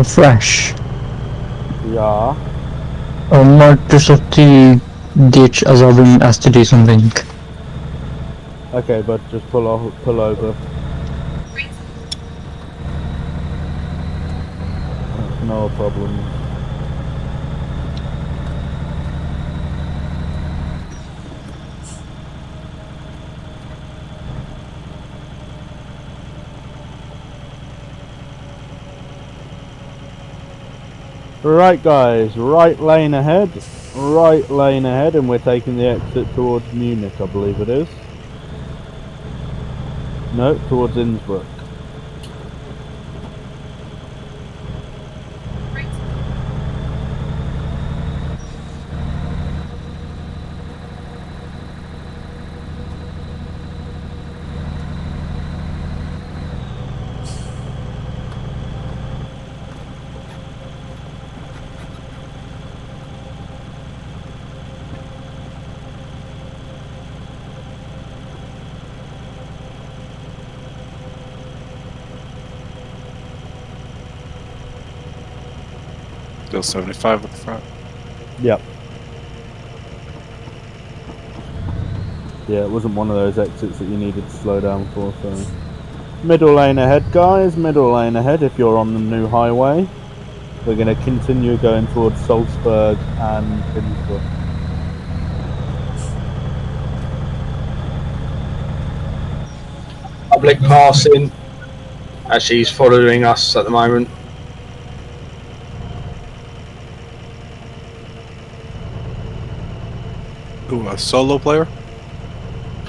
Fresh. Ja. Mark just off the ditch as I've been asked to do something. Okay, but just pull over. That's no problem. Right guys, right lane ahead, and we're taking the exit towards Munich, I believe it is. No, towards Innsbruck. Still 75 at the front. Yep. Yeah, it wasn't one of those exits that you needed to slow down for, so... Middle lane ahead, guys, middle lane ahead if you're on the new highway. We're going to continue going towards Salzburg and Innsbruck. Public passing. Actually, he's following us at the moment. Ooh, a solo player?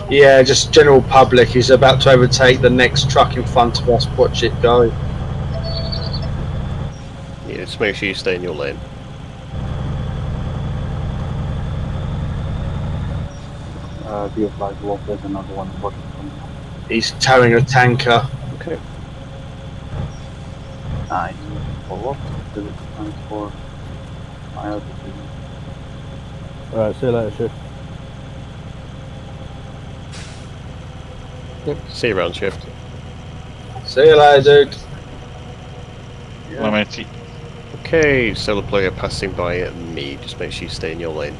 Yeah, just general public. He's about to overtake the next truck in front of us. Watch it go. Yeah, just make sure you stay in your lane. Be advised, Wolf, there's another one working from you. He's towing a tanker. Okay. Nice. Follow up. Because it's time for my other team. Alright, see you later, Shift. Yep. See you around, Shift. See you later, dude. Well, matey. Okay, solo player passing by me. Just make sure you stay in your lane.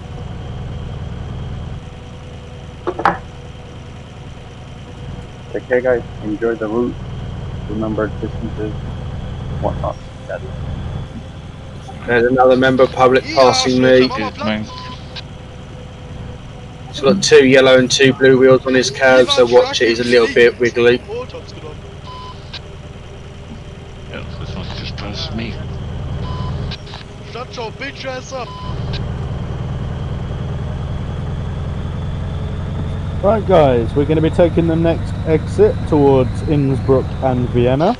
Take care, guys. Enjoy the route. Remember distances, whatnot. There's another member of public passing me. Cheers, mate. He's got 2 yellow and 2 blue wheels on his cab, so watch it. He's a little bit wiggly. Yeah, this one's just past me. Right guys, we're going to be taking the next exit towards Innsbruck and Vienna.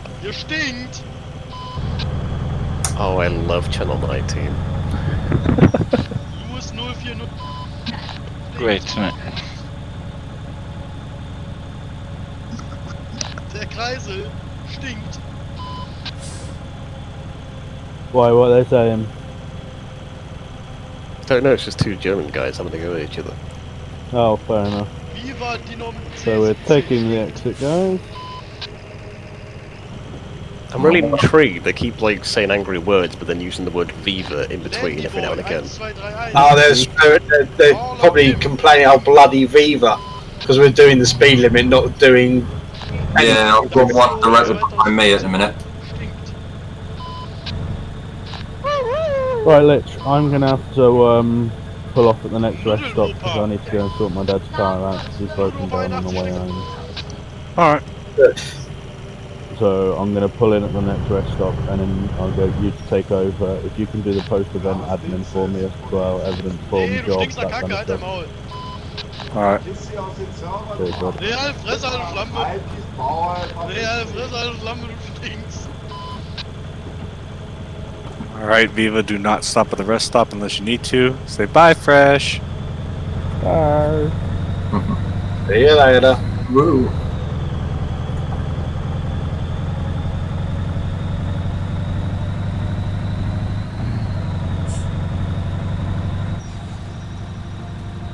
Oh, I love Channel 19. Great, isn't it? Why, what are they saying? Don't know, it's just 2 German guys having a go at each other. Oh, fair enough. So we're taking the exit, guys. I'm really intrigued. They keep like saying angry words, but then using the word Viva in between every now and again. Oh, they're probably complaining how bloody Viva, because we're doing the speed limit, not doing. Yeah, I've got one directly behind me at the minute. Right, Lich, I'm going to have to pull off at the next rest stop because I need to go and sort my dad's car out because he's broken down on the way home. Alright. So So I'm going to pull in at the next rest stop, and then I'll go you to take over. If you can do the post-event admin for me as well, evidence form, jobs, that kind of stuff. Alright. Cheers, bud. Real, fress eine Flamme! Real, fress eine Flamme, du stinkst! Alright, Viva, do not stop at the rest stop unless you need to. Say bye, Fresh. Bye. See you later. Woo.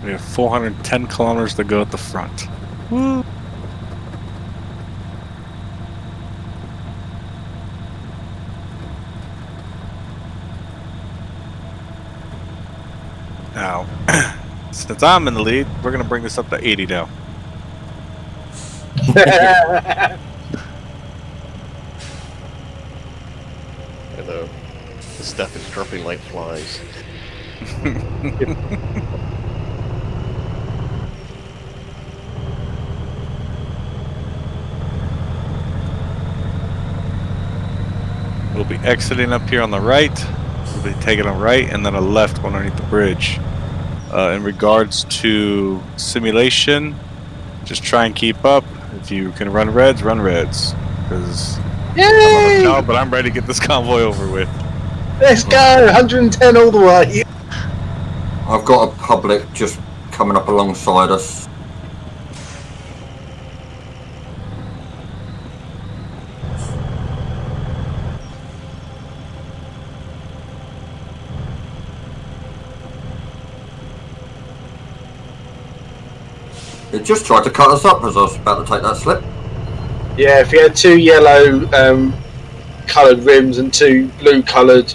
We have 410 kilometers to go at the front. Now, since I'm in the lead, we're going to bring this up to 80 now. Hello. The stuff is dropping like flies. We'll be exiting up here on the right. We'll be taking a right and then a left one underneath the bridge. In regards to simulation, just try and keep up. If you can run reds, run reds. Because no, but I'm ready to get this convoy over with. Let's go! 110 all the way. I've got a public just coming up alongside us. It just tried to cut us up as I was about to take that slip. Yeah, if you had two yellow coloured rims and two blue coloured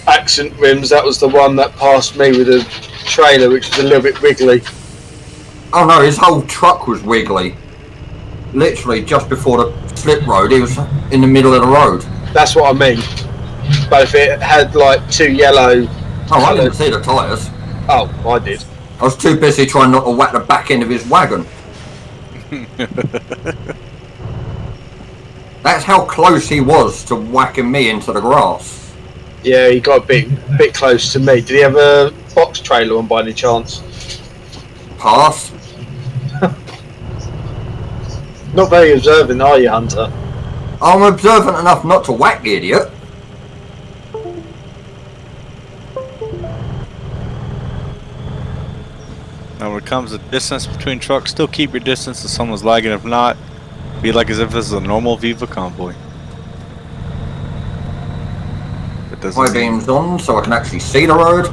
accent rims, that was the one that passed me with a trailer, which was a little bit wiggly. Oh no, his whole truck was wiggly. Literally just before the slip road, he was in the middle of the road. That's what I mean. But if it had like two yellow... Oh, I didn't see the tyres. Oh, I did. I was too busy trying not to whack the back end of his wagon. That's how close he was to whacking me into the grass. Yeah, he got a bit close to me. Did he have a box trailer on by any chance? Pass. Not very observant, are you, Hunter? I'm observant enough not to whack the idiot. Now when it comes to distance between trucks, still keep your distance if someone's lagging. If not, be like as if this is a normal Viva convoy. My beam's on so I can actually see the road.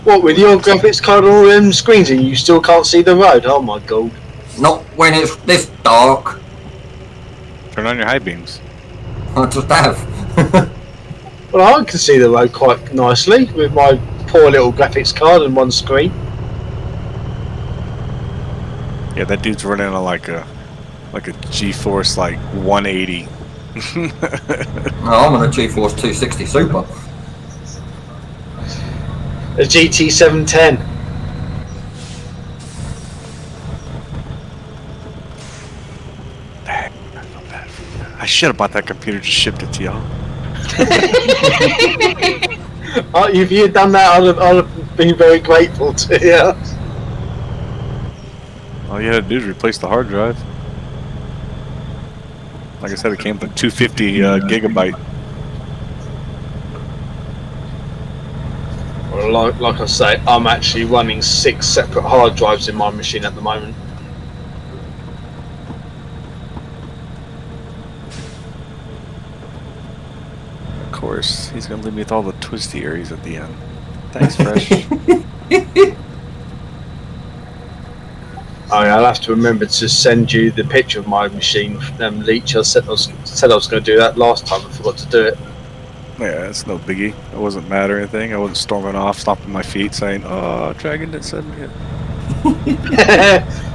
What, with your graphics card on all them screens and you still can't see the road? Oh my god. Not when it's this dark. Turn on your high beams. I just have. Well, I can see the road quite nicely with my poor little graphics card and one screen. Yeah, that dude's running on like a GeForce like 180. No, I'm on a GeForce 260 Super. A GT 710. Dang, I feel bad for you. I should have bought that computer, just shipped it to y'all. If you had done that, I'd have been very grateful to you. All you had to do is replace the hard drive. Like I said, it came with a 250 gigabyte. Well, like I say, I'm actually running 6 separate hard drives in my machine at the moment. Of course, he's gonna leave me with all the twisty areas at the end. Thanks, Fresh. I'll have to remember to send you the picture of my machine, Leech. I said I was going to do that last time. I forgot to do it. Yeah, it's no biggie. It wasn't mad or anything. I wasn't storming off, stomping my feet, saying, "Oh, Dragon didn't send me it."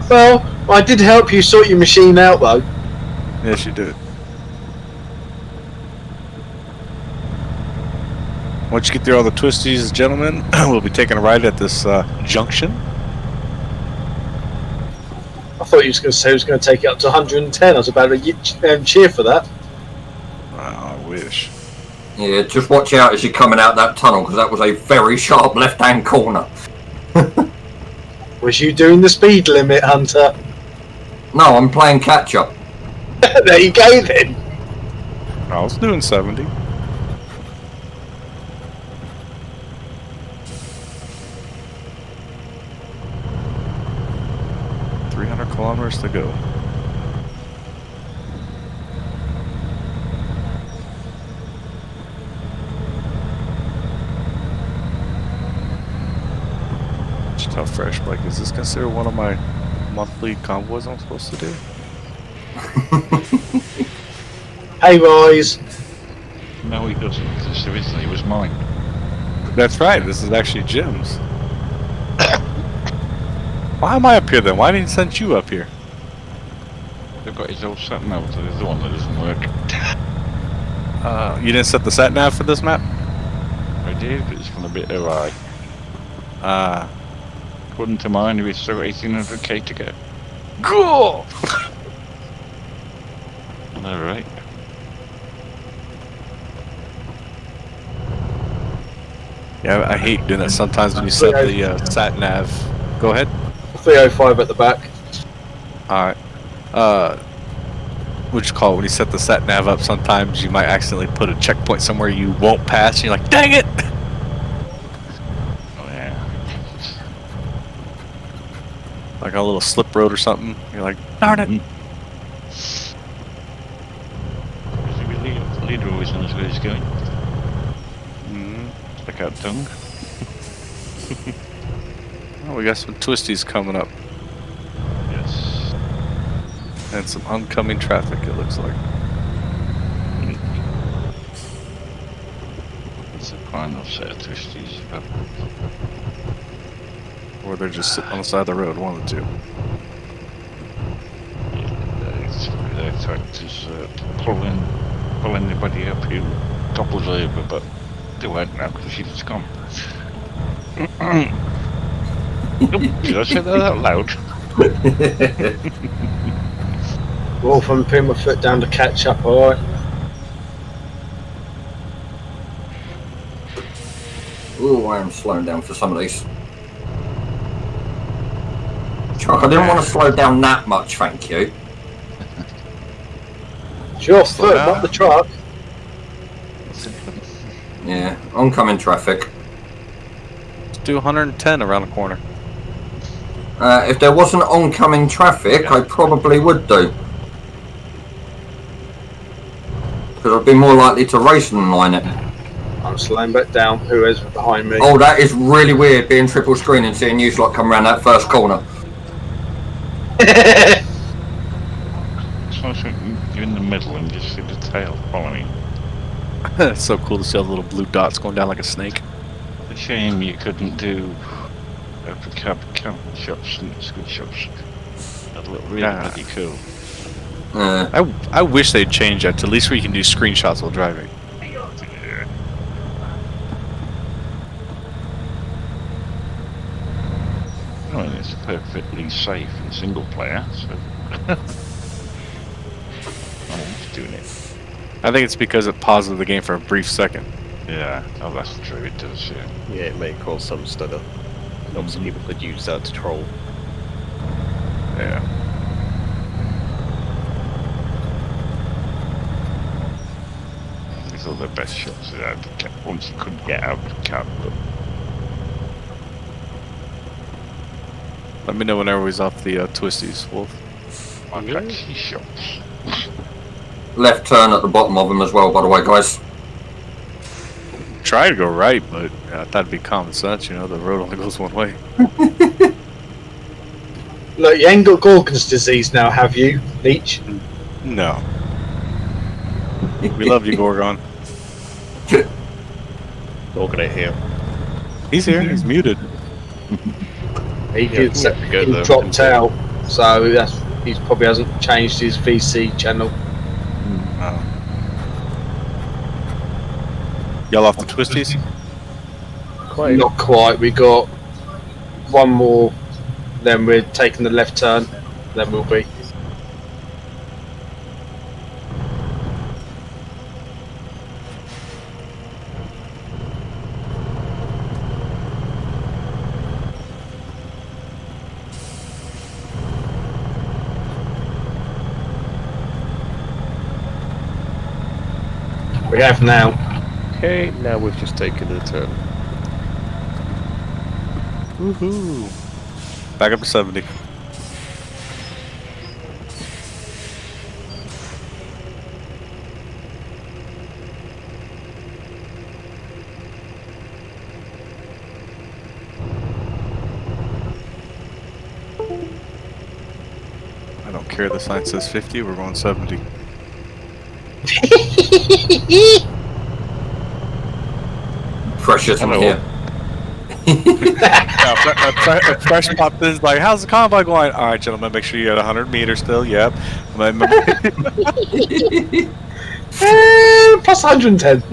Well, I did help you sort your machine out, though. Yes, you did. Once you get through all the twisties, gentlemen, we'll be taking a ride at this junction. I thought he was going to say he was going to take it up to 110. I was about to cheer for that. I wish. Yeah, just watch out as you're coming out that tunnel, because that was a very sharp left-hand corner. Was you doing the speed limit, Hunter? No, I'm playing catch-up. There you go then. I was doing 70. Kilometers to go. Just how fresh, like, is this considered one of my monthly convoys I'm supposed to do? Hey, boys. No, he doesn't. This originally was mine. That's right. This is actually Jim's. Why am I up here then? Why didn't he send you up here? They've got his old sat nav, so there's the one that doesn't work. You didn't set the sat nav for this map? I did, but it's gone a bit awry. According to mine, we've still got 1800k to go. Cool! Alright. Yeah, I hate doing that sometimes when you set the sat nav. Go ahead. 305 at the back. Alright. What'd you call it? When you set the sat nav up, sometimes you might accidentally put a checkpoint somewhere you won't pass, and you're like, dang it! Oh yeah. Like a little slip road or something. You're like, darn it! Leader always knows where he's going. Check out tongue. Oh, we got some twisties coming up. Yes. And some oncoming traffic, it looks like. It's a final set of twisties. Or they're just sitting on the side of the road, one of the two. Yeah, their tractors pull anybody up who topples over, but they won't now because she's gone. Did I say that out loud? Wolf, I'm putting my foot down to catch up, alright? Ooh, I am slowing down for some of these. Chuck, I didn't want to slow down that much, thank you. It's your foot, not the truck. Yeah, oncoming traffic. Let's do 110 around the corner. If there wasn't oncoming traffic, I probably would do. Because I'd be more likely to race than line it. I'm slowing back down. Who is behind me? Oh, that is really weird, being triple screen and seeing you lot come around that first corner. It's nice when you're in the middle and you just see the tail following. It's so cool to see all the little blue dots going down like a snake. It's a shame you couldn't do open cab shots and good shots. That look really bloody cool. I wish they'd change that to at least where you can do screenshots while driving. Yeah. I mean, it's perfectly safe in single player, so I'm just doing it. I think it's because it pauses the game for a brief second. Yeah, oh that's true, it does, yeah. Yeah, it may cause some stutter. Obviously people could use that to troll. Yeah. These are the best shots out of the cab, once you couldn't get out of the cab, but Let me know whenever he's off the twisties, Wolf. my taxi shots. Left turn at the bottom of them as well, by the way, guys. Try to go right, but I thought it'd be common sense, you know, the road only goes one way. Look, you ain't got Gorgon's disease now, have you, Leech? No. We love you, Gorgon. Gorgon ain't here. He's here, he's muted. He did yeah, good, he though. dropped out, so he probably hasn't changed his VC channel. Y'all off the twisties? Not quite. We got one more, then we're taking the left turn. than we'll be. We have now. Okay, now we've just taken a turn. Woohoo! Back up to 70. I don't care. The sign says 50. We're going 70. Pressure from here. A fresh pop is like, how's the convoy going? All right, gentlemen, make sure you got 100 meters still. Yep. Plus 110.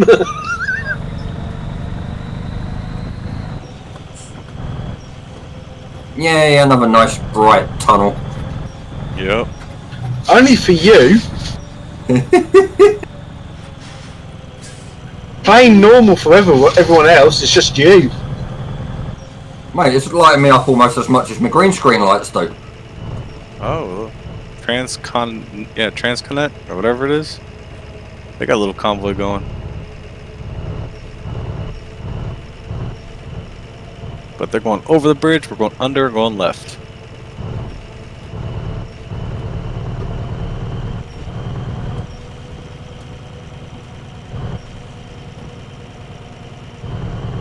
Yay, another nice bright tunnel. Yep. Only for you. Playing normal for everyone else, it's just you. Mate, it's lighting me up almost as much as my green screen lights do. Oh, Transconnect or whatever it is. They got a little convoy going. But they're going over the bridge, we're going under, going left.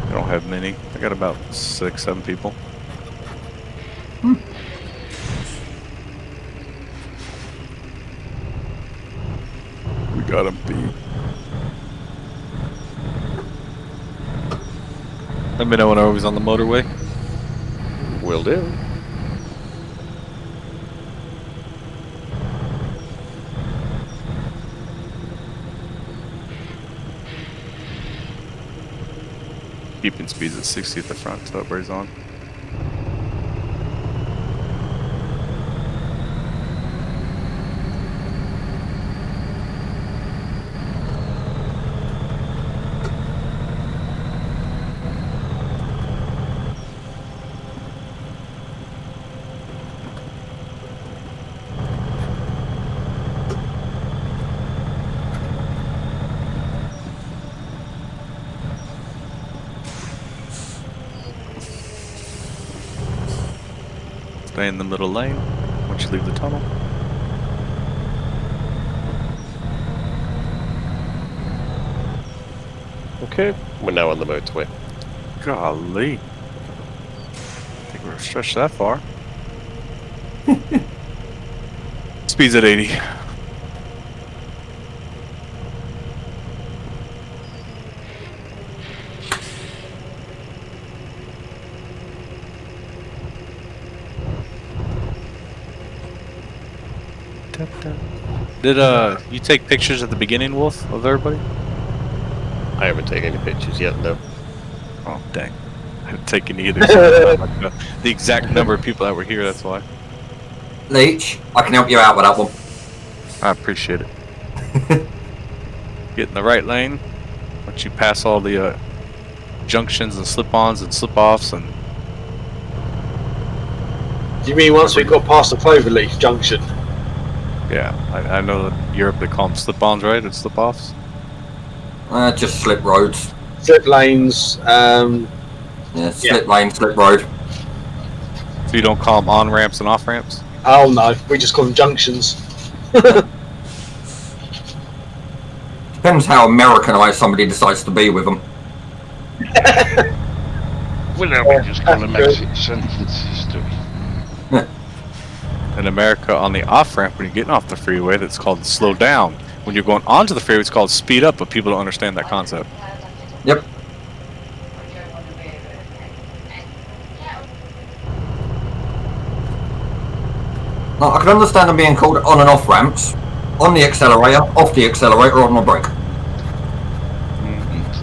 I don't have many. I got about 6, 7 people. We got him beat. Let me know when I was on the motorway. Will do. Keeping speeds at 60 at the front, so everybody's on. Stay in the middle lane once you leave the tunnel. Okay, we're now on the motorway. Golly. I think we're stretched that far. Speed's at 80. Did you take pictures at the beginning, Wolf, of everybody? I haven't taken any pictures yet, no. Oh, dang. I haven't taken either. So the exact number of people that were here, that's why. Leech, I can help you out with that one. I appreciate it. Get in the right lane. Once you pass all the junctions and slip-ons and slip-offs and... Do you mean once we got past the Cloverleaf junction? Yeah, I know that Europe they call them slip-ons, right? Or slip-offs? Just slip roads. Slip lanes, Yeah, slip lane, slip road. So you don't call them on-ramps and off-ramps? Oh no, we just call them junctions. Depends how Americanized somebody decides to be with them. Well, now we just call them exit sentences, do we? In America, on the off-ramp, when you're getting off the freeway, that's called slow down. When you're going onto the freeway, it's called speed up, but people don't understand that concept. Yep. Now, I can understand them being called on and off ramps. On the accelerator, off the accelerator, on the brake. To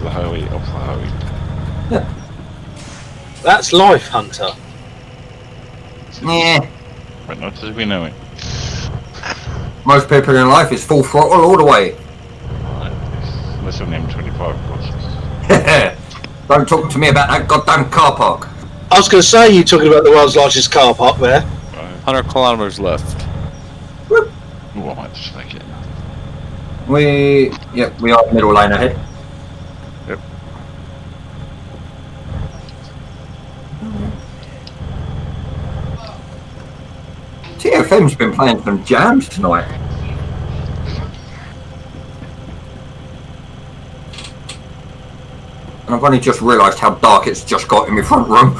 the highway, off the highway. Yeah. That's life, Hunter. Yeah. But not as we know it. Most people in life is full throttle all the way. Unless on M25, of course. Don't talk to me about that goddamn car park. I was going to say, you talking about the world's largest car park there. 100 kilometers left. Ooh, I might just make it. We are middle lane ahead. Yep. TFM's been playing some jams tonight. And I've only just realised how dark it's just got in my front room.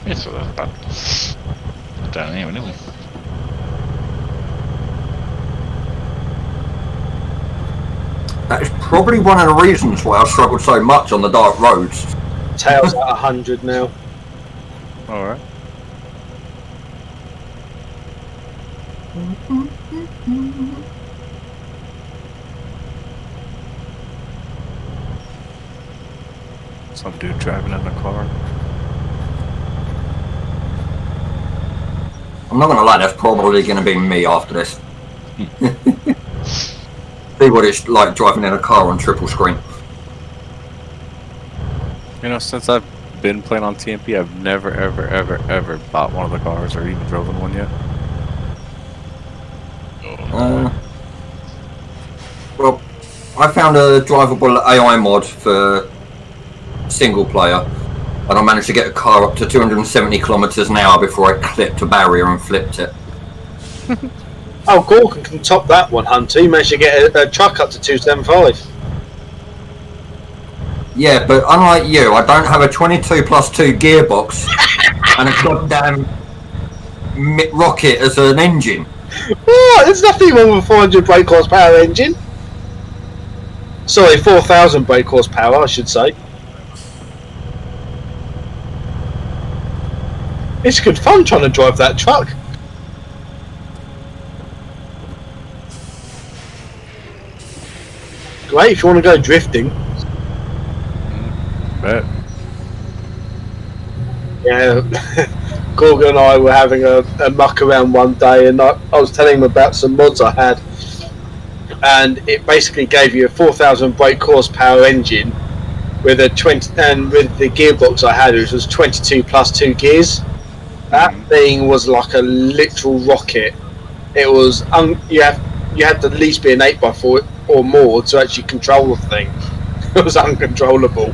It's not that bad. Down here, anyway. That is probably one of the reasons why I've struggled so much on the dark roads. Tails at 100 now. Alright. Some dude driving in a car. I'm not going to lie, that's probably going to be me after this. See what it's like driving in a car on triple screen. You know, since I've been playing on TMP, I've never, ever bought one of the cars or even driven one yet. Well, I found a drivable AI mod for single player, and I managed to get a car up to 270 kilometers an hour before I clipped a barrier and flipped it. Oh, Gorgon can top that one, Hunter. He managed to get a truck up to 275. Yeah, but unlike you, I don't have a 22+2 gearbox and a goddamn rocket as an engine. What? There's nothing wrong with a 400 brake horsepower engine. Sorry, 4,000 brake horsepower, I should say. It's good fun trying to drive that truck. Great if you want to go drifting. Bet. Yeah, Gorgon and I were having a muck around one day, and I was telling him about some mods I had, and it basically gave you a 4,000 brake horsepower engine with a 20, and with the gearbox I had, which was 22+2 gears. That thing was like a literal rocket. It was you had to at least be an 8x4 or more to actually control the thing. It was uncontrollable.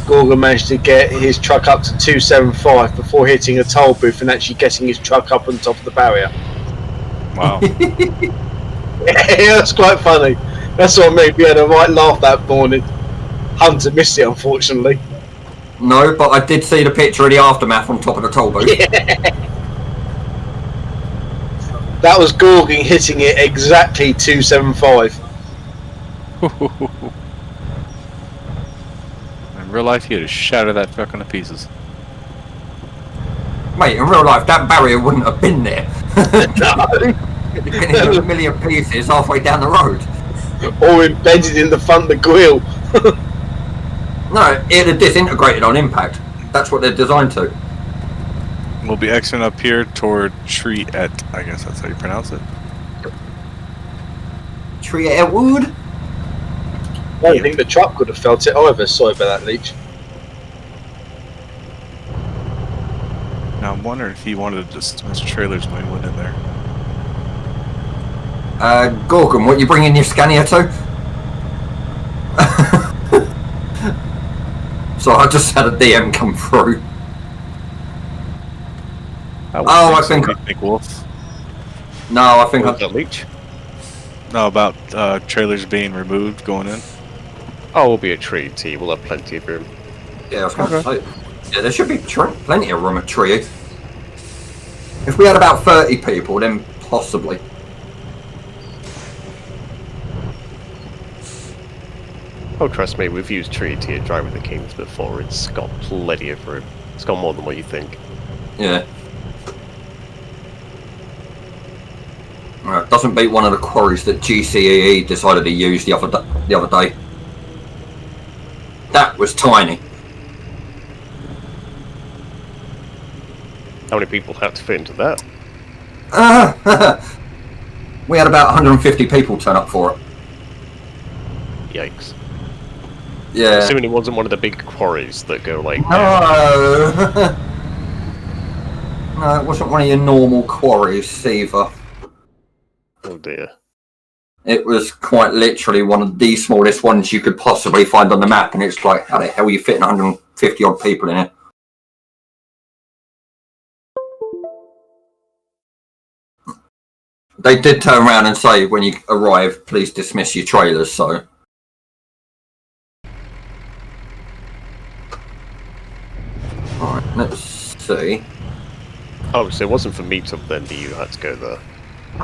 Gorgon managed to get his truck up to 275 before hitting a toll booth and actually getting his truck up on top of the barrier. Wow. Yeah, that's quite funny. That's what made me had a right laugh that morning. Hunter missed it, unfortunately. No, but I did see the picture of the aftermath on top of the toll booth. Yeah. That was Gorgon hitting it exactly 275. In real life, he'd have shattered that truck into pieces. Mate, in real life, that barrier wouldn't have been there. No. It'd been in a million pieces halfway down the road. Or embedded in the front of the grille. No, it'd have disintegrated on impact. That's what they're designed to. We'll be exiting up here toward Triet, I guess that's how you pronounce it. Triet Wood? I don't think the truck would have felt it either. Sorry about that, Leech. Now I'm wondering if he wanted to dismiss trailers when he went in there. Gorgon, what you bringing your Scania to? So I just had a DM come through. I think Wolf. No, I think I Leech. No, about trailers being removed going in. Oh, we'll be at Tree T. We'll have plenty of room. Yeah, I was going to say. Yeah, there should be plenty of room at Tree. If we had about 30 people, then possibly. Oh, trust me, we've used Tree T at Drive with the Kings before. It's got plenty of room. It's got more than what you think. Yeah. Doesn't beat one of the quarries that GCEE decided to use the other day. That was tiny. How many people had to fit into that? We had about 150 people turn up for it. Yikes. Yeah. Assuming it wasn't one of the big quarries that go like... No! No, it wasn't one of your normal quarries either. Oh dear. It was quite literally one of the smallest ones you could possibly find on the map, and it's like, how the hell are you fitting 150 odd people in it? They did turn around and say, when you arrive, please dismiss your trailers, so... Alright, let's see. Oh, so it wasn't for meetup then that you had to go there?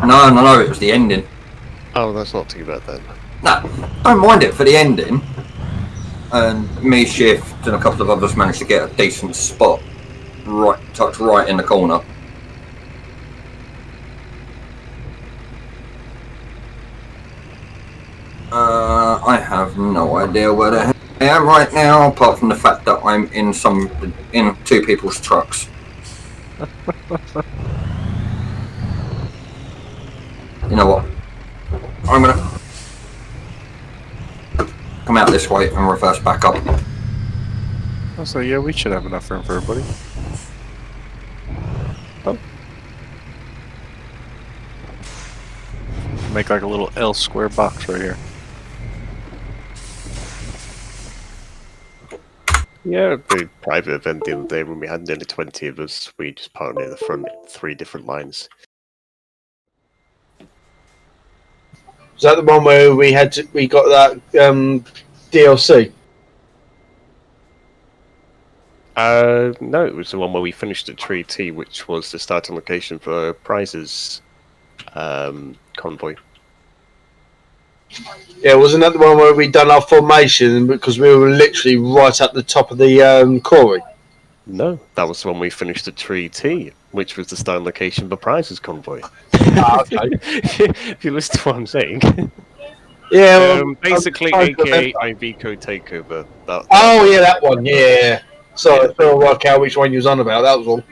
No, it was the ending. Oh, that's not too bad then. No, don't mind it for the ending. And me, Shift, and a couple of others managed to get a decent spot, tucked right in the corner. I have no idea where the hell I am right now, apart from the fact that I'm in two people's trucks. You know what? I'm gonna come out this way and reverse back up. So yeah, we should have enough room for everybody. Oh. Make like a little L square box right here. Yeah, the private event the other day when we had nearly 20 of us, we just parked near the front, 3 different lines. Was that the one where we got that DLC? No, it was the one where we finished at Tree T, which was the starting location for prizes convoy. Yeah, wasn't that the one where we done our formation because we were literally right at the top of the quarry? No, that was the one we finished at Tree T, which was the starting location for prizes convoy. Okay. If you listen to what I'm saying. Yeah, basically, aka IV code takeover. Yeah, that one. Yeah. So I couldn't work out which one you was on about. That was all.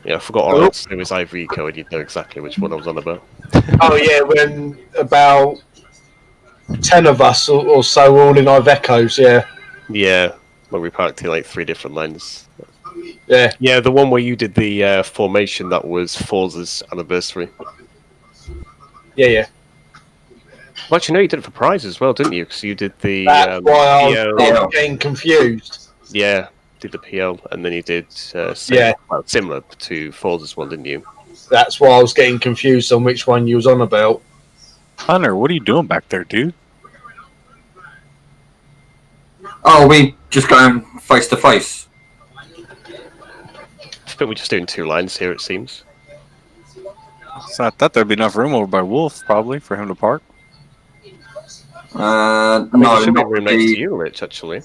Yeah, I forgot all that. It was IV code. You'd know exactly which one I was on about. Oh yeah, when about 10 of us or so were all in Ivecos. Yeah. Yeah, when we parked in like 3 different lanes. Yeah. Yeah, the one where you did the formation, that was Forza's anniversary. Yeah. Well, actually, no, you did it for prizes as well, didn't you? Because you did the... That's why I was getting confused. Yeah, did the PL, and then you did similar to Forza's one, didn't you? That's why I was getting confused on which one you was on about. Hunter, what are you doing back there, dude? Oh, we just going face to face. I think we're just doing 2 lines here, it seems. So I thought there'd be enough room over by Wolf, probably, for him to park. No, there should be room next to you, Rich, actually.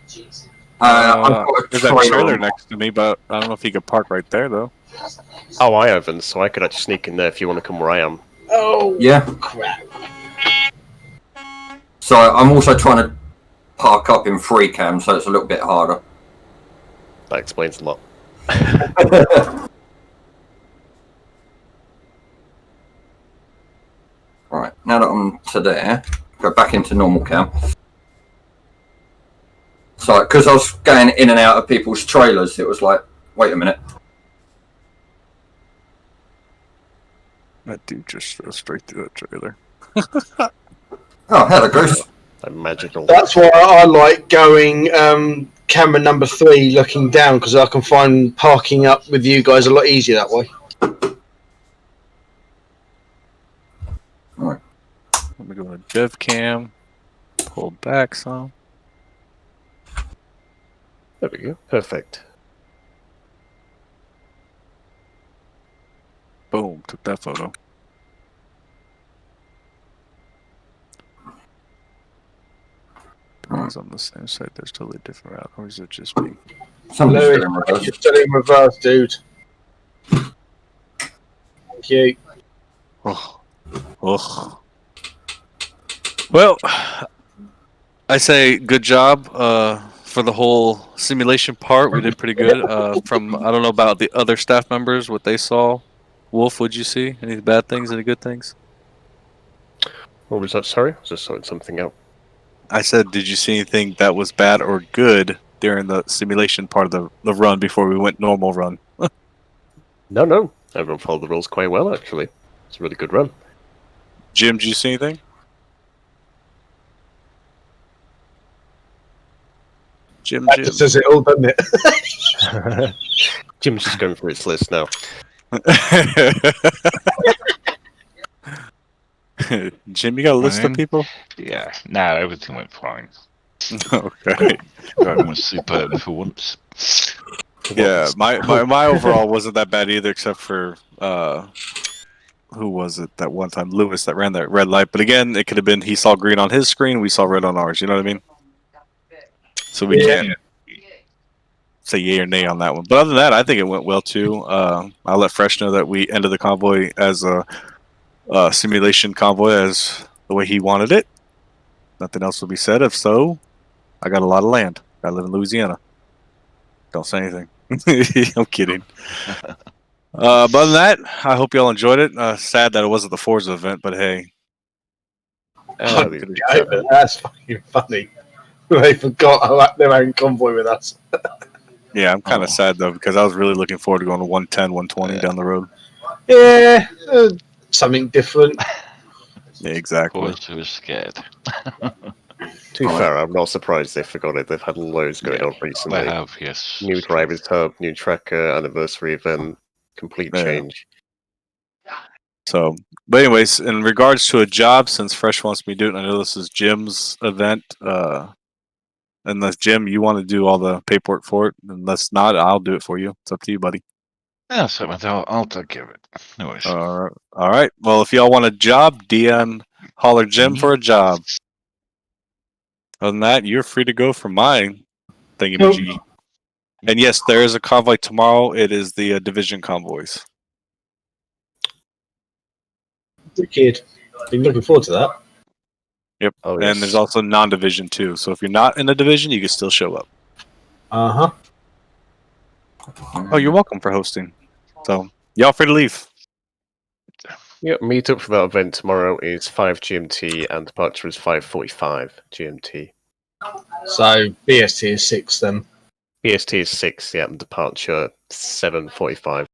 There's that trailer next to me, but I don't know if he could park right there, though. Oh, I haven't, so I could actually sneak in there if you want to come where I am. Oh, yeah. Crap. So I'm also trying to park up in free cam, so it's a little bit harder. That explains a lot. Right, now that I'm to there, go back into normal cam. So, because I was going in and out of people's trailers, it was like, wait a minute. That dude just drove straight through that trailer. Oh, hello, Goose. Magical. That's why I like going camera number 3 looking down, because I can find parking up with you guys a lot easier that way. Alright. Let me go to dev cam, pull back some. There we go. Perfect. Boom, took that photo. It's on the same side, there's totally different route, or is it just me? Somebody's You're still in reverse, dude. Thank you. Oh. Well, I say good job for for the whole simulation part. We did pretty good. From I don't know about the other staff members, what they saw. Wolf, what'd you see? Any bad things? Any good things? What was that? Sorry, I was just sorting something out. I said, did you see anything that was bad or good during the simulation part of the run before we went normal run? No. Everyone followed the rules quite well, actually. It's a really good run. Jim, did you see anything? Jim. That just says it all, doesn't it? Jim's just going through his list now. Jim, you got a list of people? Yeah, no, everything went fine. Okay. Everyone was superb for once. Yeah, my overall wasn't that bad either, except for who was it that one time? Lewis that ran that red light. But again, it could have been he saw green on his screen, we saw red on ours. You know what I mean? So we can't say yay or nay on that one. But other than that, I think it went well too. I'll let Fresh know that we ended the convoy as a simulation convoy as the way he wanted it. Nothing else will be said. If so, I got a lot of land. I live in Louisiana. Don't say anything. I'm kidding. But other than that, I hope y'all enjoyed it. Sad that it wasn't the Forza event, but hey. That's fucking funny. They forgot their own convoy with us. Yeah, I'm kind of sad though, because I was really looking forward to going to 110, 120 down the road. Yeah, something different. Yeah, exactly. Forza was scared. To be fair, I'm not surprised they forgot it. They've had loads going on recently. They have, yes. New Drivers Hub, new tracker, anniversary event, complete change. So, but anyways, in regards to a job, since Fresh wants me to do it, I know this is Jim's event. Unless Jim, you want to do all the paperwork for it, unless not, I'll do it for you. It's up to you, buddy. Yeah, so I'll take care of it. No worries. All right. Well, if y'all want a job, DM holler Jim for a job. Other than that, you're free to go for my thingy-majiggy. And yes, there is a convoy tomorrow. It is the division convoys. Wicked. Been looking forward to that. Yep. Oh, yes. And there's also non-division too. So if you're not in the division, you can still show up. Uh-huh. Oh, you're welcome for hosting. So y'all free to leave. Yep, meet up for that event tomorrow is 5 GMT and departure is 5:45 GMT. So BST is 6 then. BST is 6, yeah, and departure 7:45.